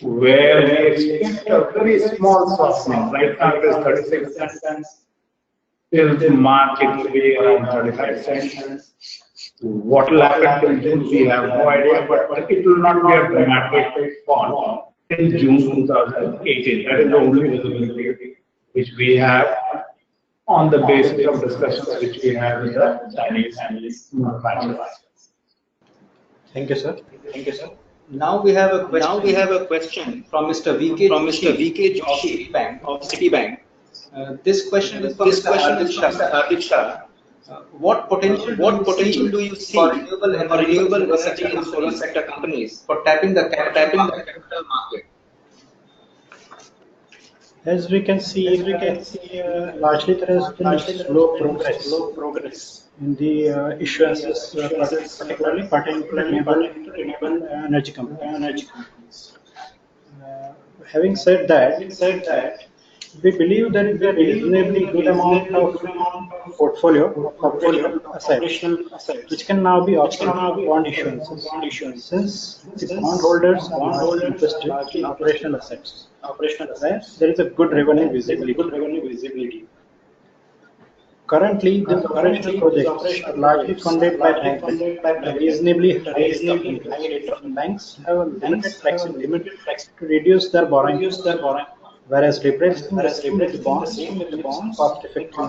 where we expect a very small softening. Right now it is 36 cents. Till March it will be around 35 cents. What will happen till June, we have no idea, but it will not be a dramatic fall till June 2018. That is the only visibility which we have on the basis of discussions which we have with the Chinese manufacturers. Thank you, sir. Now we have a question from Mr. VK Joshi of Citibank. This question is for Mr. Hardik Shah. What potential do you see for renewable energy and solar sector companies for tapping the capital market? As we can see, largely there has been slow progress in the issuances, particularly renewable energy companies. Having said that, we believe that there is a reasonably good amount of portfolio of operational assets which can now be opted for bond issuances, since the bondholders are largely interested in operational assets. There is a good revenue visibility. Currently, these operational projects are largely funded by banks at a reasonably high rate of interest. Banks have a limited flexibility to reduce their borrowing, whereas replacing the same with bonds is cost-effective.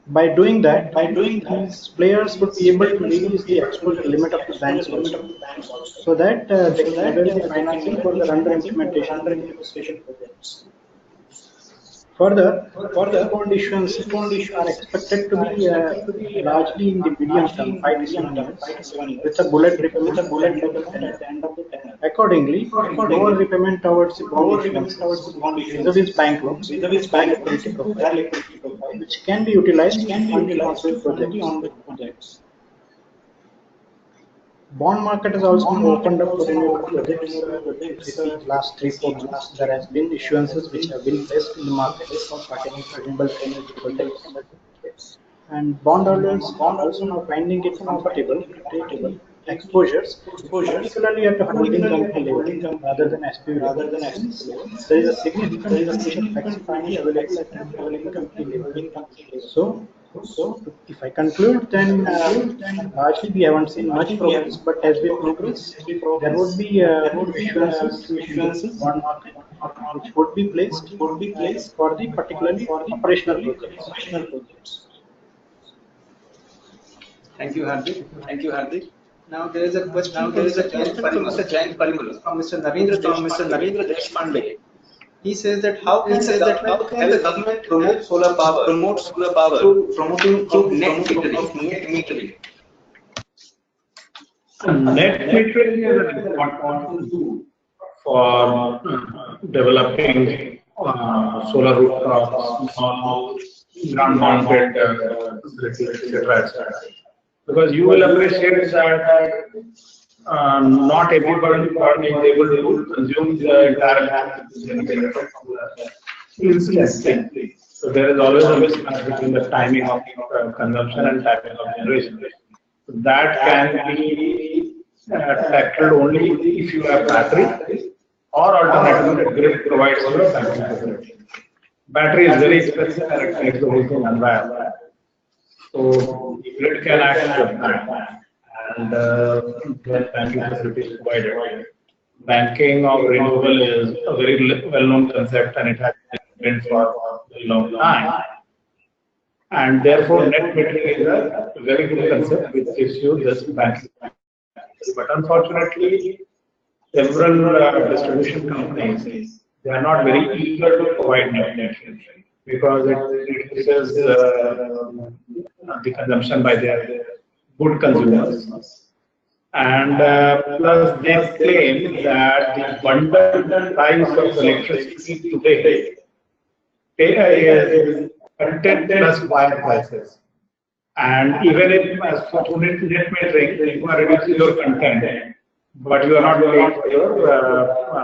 By doing that, these players would be able to reduce the exposure limit of the banks also, so that they can avail the financing for the under implementation projects. Further, bond issuance are expected to be largely in the medium term, 5 to 7 years, with a bullet repayment at the end of the tenure. Accordingly, lower repayment towards the bond issuance vis-a-vis bank loans, liquidity profile, which can be utilized in ongoing projects. Bond market has also been opened up for renewable projects. Last 3-4 months, there has been issuances which have been placed in the market pertaining to renewable energy projects. And bondholders are also now finding it comfortable to take exposures, particularly at the holding company level rather than SPV level. There is a significant financial flexibility available at the holding company level. So, if I conclude, then largely we haven't seen much progress, but as we progress, there would be issuances in the bond market, which would be placed for the particularly operational projects. Thank you, Hardik. Now there is a question from Mr. Jayant Parimal from Mr. Narendra Deshpande. He says that how can the government promote solar power through promoting net metering? Net metering is an important tool for developing solar rooftops, small ground-mounted facilities, etc. Because you will appreciate that not everybody is able to consume the entire instantly. So there is always a mismatch between the timing of consumption and timing of generation. So that can be tackled only if you have battery, or alternatively the grid provides you a battery facility. Battery is very expensive and it makes the whole thing unviable. So the grid can act with that. And when banking facility is provided. Banking of renewable is a very well-known concept and it has been for a very long time. And therefore, net metering is a very good concept which gives you this banking. But unfortunately, several distribution companies, they are not very eager to provide net metering because it reduces the consumption by their good consumers. And plus they claim that the bundled price of electricity today is content plus wire prices. And even if as for net metering, you are reducing your content, but you are not paying for your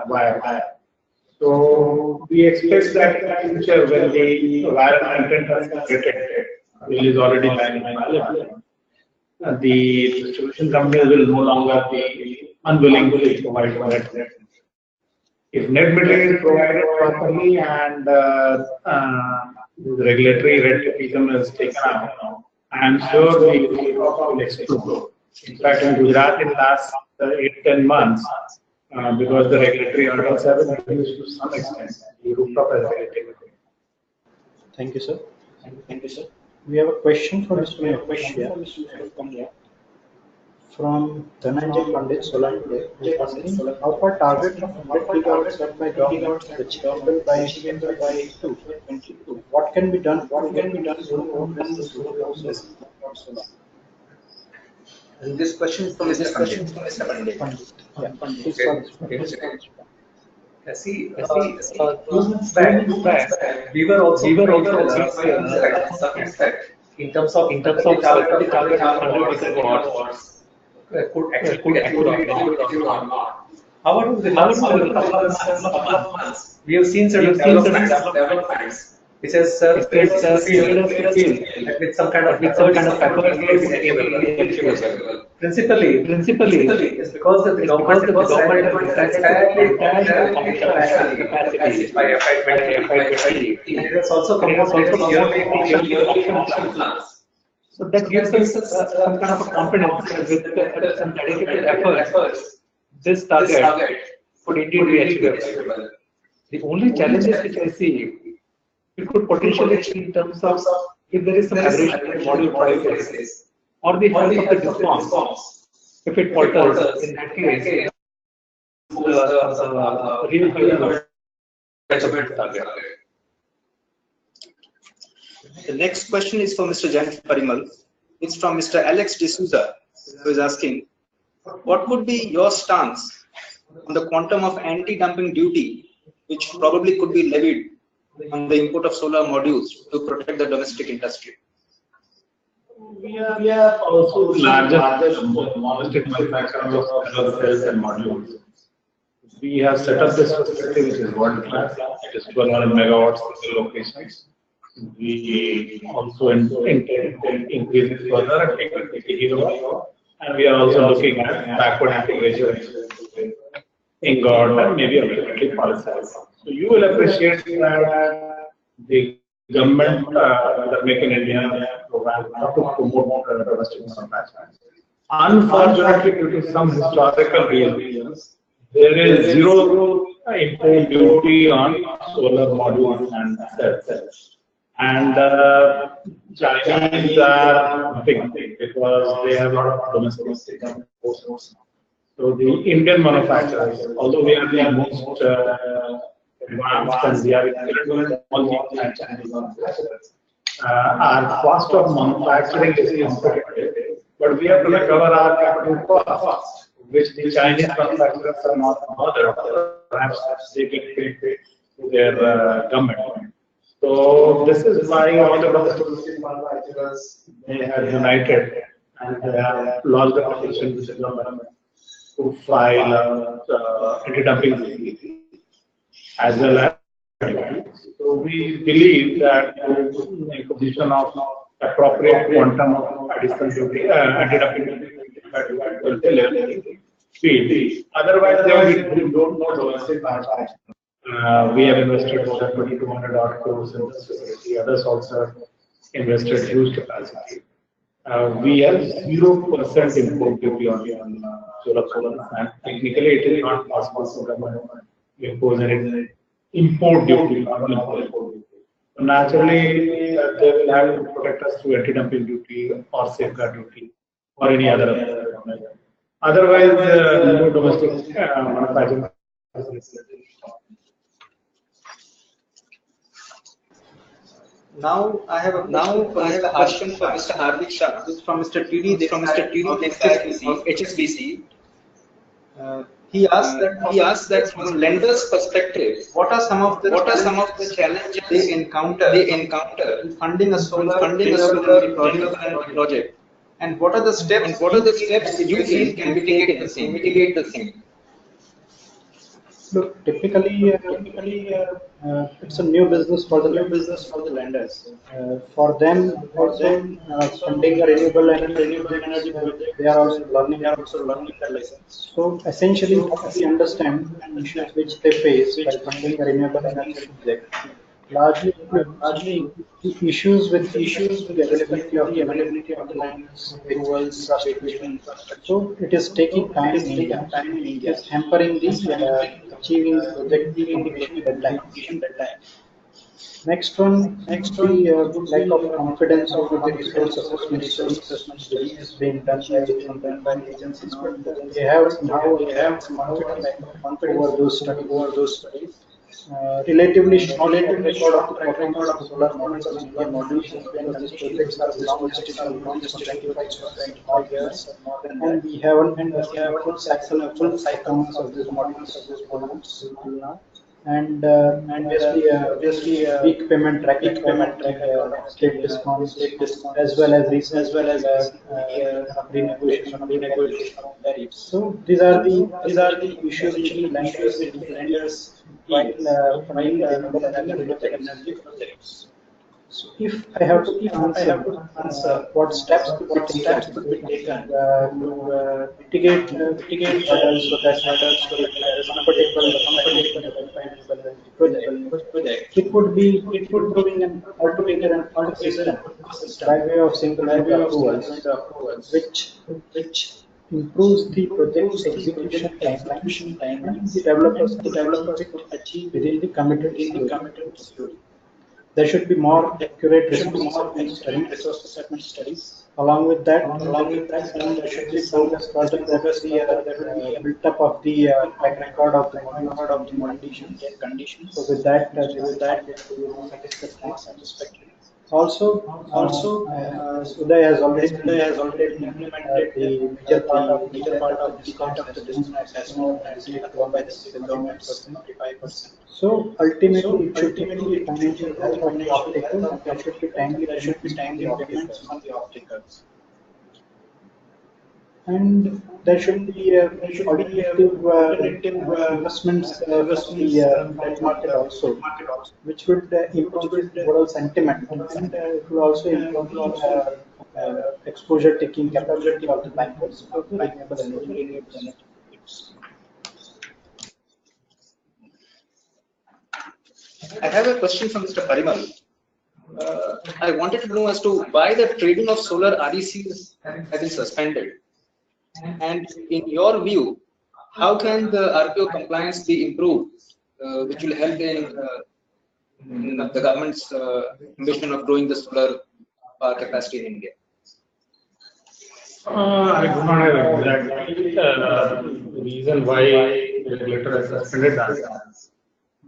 wire. So we expect that in the future when the wire content is separated, which is already available, the distribution companies will no longer be unwilling to provide net. If net metering is provided properly and the regulatory red tapeism is taken out, I am sure the rooftop will explode. In fact, in Gujarat in the last 8-10 months, because the regulatory orders have been reduced to some extent, the rooftop has really taken. Thank you, sir. Thank you, sir. We have a question from Mr. Mehul from Pandya, Solar today. He's asking, how far target of 100 gigawatts set by government is achievable by 2022? What can be done? What can be done to solar? And this question is from Mr. Pandya. See, 2 months back, we were also in terms of the target of 100 megawatts could actually achieve or not. However, the last couple of months, we have seen certain developments which has made us feel that with some kind of effort we have been achievable. Principally, is because the government has decided capacity by FY 2020. It has also come out yearly plans. So that gives us some kind of a confidence that with some dedicated efforts, this target could indeed be achievable. The only challenges which I see, it could potentially achieve in terms of if there is some aberration in module prices or the health of the discoms. If it falters, in that case, the real target. The next question is for Mr. Jayant Parimal. It's from Mr. Alex D'Souza, who is asking, what would be your stance on the quantum of anti-dumping duty, which probably could be levied on the import of solar modules to protect the domestic industry? We are also the largest domestic manufacturer of solar cells and modules. We have set up this facility which is world class. It is 1200 megawatts in the locations. We also intend to increase it further and take it to 80 gigawatt. And we are also looking at backward integration in God and maybe ultimately polysilicon. So you will appreciate that the government, the Make in India program, to promote domestic manufacturing. Unfortunately, due to some historical reasons, there is zero import duty on solar modules and cells. And Chinese are big because they have a lot of domestic imports. So the Indian manufacturers, although we are the most advanced and we are technology and Chinese manufacturers, our cost of manufacturing is competitive, but we have to cover our capital costs, which the Chinese manufacturers are not bothered. Perhaps they get paid to their government. So this is why all the domestic manufacturers, they have united and they have lodged a petition with the government to file anti-dumping duty as well as. So we believe that a position of appropriate quantum of additional duty, anti-dumping duty will be speed. Otherwise, we don't know domestic manufacturing. We have invested more than 2,200 odd crores in this facility. Others also invested huge capacity. We have 0% import duty on solar panels, and technically it is not possible for government to impose any import duty on import duty. So naturally, they will have to protect us through anti-dumping duty or safeguard duty or any other. Otherwise, no domestic manufacturing. Now I have a question for Mr. Hardik Shah. This is from Mr. TD of HSBC. He asked that from a lender's perspective, what are some of the challenges they encounter in funding a solar project, and what are the steps you feel can be taken to mitigate the same? Look, typically, it's a new business for the lenders. For them, also funding a renewable energy projects, they are also learning that license. So essentially, what we understand issues which they face while funding a renewable energy project largely includes the issues with respect to the availability of the land, approvals, wage infrastructure. So it is taking time in India. It is hampering the achieving the project completion deadline. Next one is the lack of confidence over the resource assessment studies, which is being done by some well-known agencies, but they have now a lack of confidence over those studies. Relatively short track record of the performance of solar modules in Indian conditions, because these projects are long gestation projects for 25 to 25 years, and we haven't seen a full cycle of performance of these modules till now. And obviously, weak payment track record of the state discounts, as well as recently renegotiation of the tariffs. So these are the essentially issues which the lenders face while funding renewable energy projects. So if I have to answer what steps could be taken to mitigate these hurdles so that lenders are comfortable funding renewable energy project, it would be improving an altogether an ecosystem by way of single window approvals, which improves the project execution timeline and the developers could achieve it within the committed schedule. There should be more accurate resource assessment studies. Along with that, there should be progress further that will be built up of the track record of the modules in Indian conditions. So with that, they will find it to be more satisfactory. Also, Uday has already implemented the major part of the discount assessment as known as the government 75%. So ultimately, it should improve the financial health of the off-takers, and there should be timely payments from the off-takers. And there should be alternative investments from the debt market also, which would improve the overall sentiment, and it will also improve the exposure taking capability of the bankers for the renewable energy. I have a question from Mr. Parimal. I wanted to know as to why the trading of solar RECs has been suspended. And in your view, how can the RPO compliance be improved, which will help in the government's ambition of growing the solar power capacity in India? I do not have exactly the reason why the regulator has suspended that.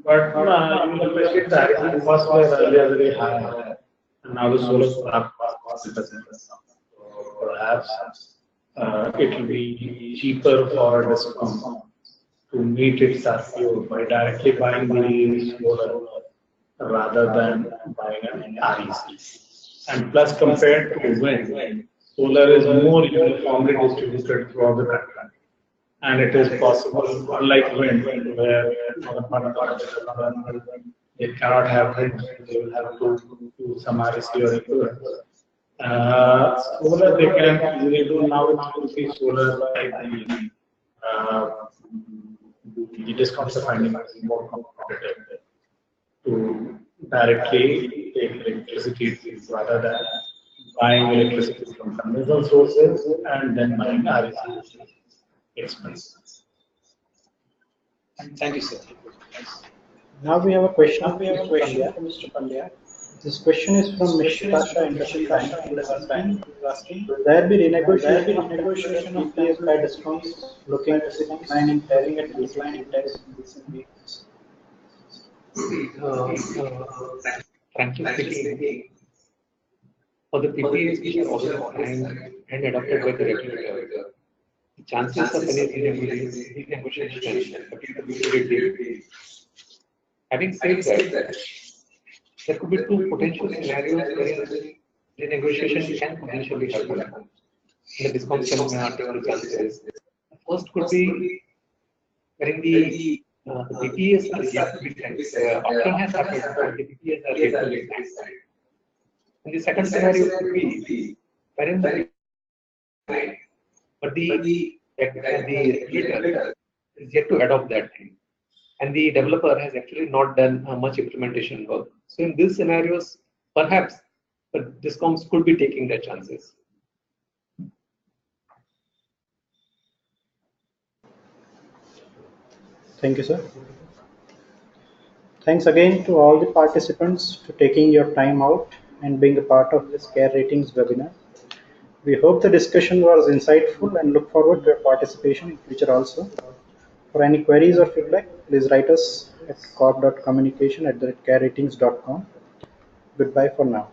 But the question directly costs were earlier very high, and now the solar power cost is perhaps it will be cheaper for Discom to meet its RPO by directly buying the solar rather than buying an REC. And plus, compared to wind, solar is more uniformly distributed throughout the country. And it is possible, unlike wind, where they cannot have wind, they will have to do some REC or equivalent. Solar they can easily do now. It will be solar like the discounts are finding more competitive to directly take electricity rather than buying electricity from conventional sources and then buying REC expenses. Thank you, sir. Now we have a question from Mr. Pandya. This question is from Shah Industry Bank. Who is asking, will there be renegotiation of PPAs by discounts looking at the decline in tariff in recent weeks? Frankly speaking, for the PPAs which are also signed and adopted by the regulator, the chances of any renegotiation appear to be very big. Having said that, there could be two potential scenarios where the negotiation can potentially happen. The discounts can have multiple chances. The first could be wherein the The PPAs are yet to be signed. The auction has happened, but the PPAs are yet to be signed. And the second scenario could be wherein but the regulator is yet to adopt that thing, and the developer has actually not done much implementation work. So in these scenarios, perhaps the discoms could be taking their chances. Thank you, sir. Thanks again to all the participants for taking your time out and being a part of this CARE Ratings webinar. We hope the discussion was insightful and look forward to your participation in future also. For any queries or feedback, please write us at corp.communication@careratings.com. Goodbye for now.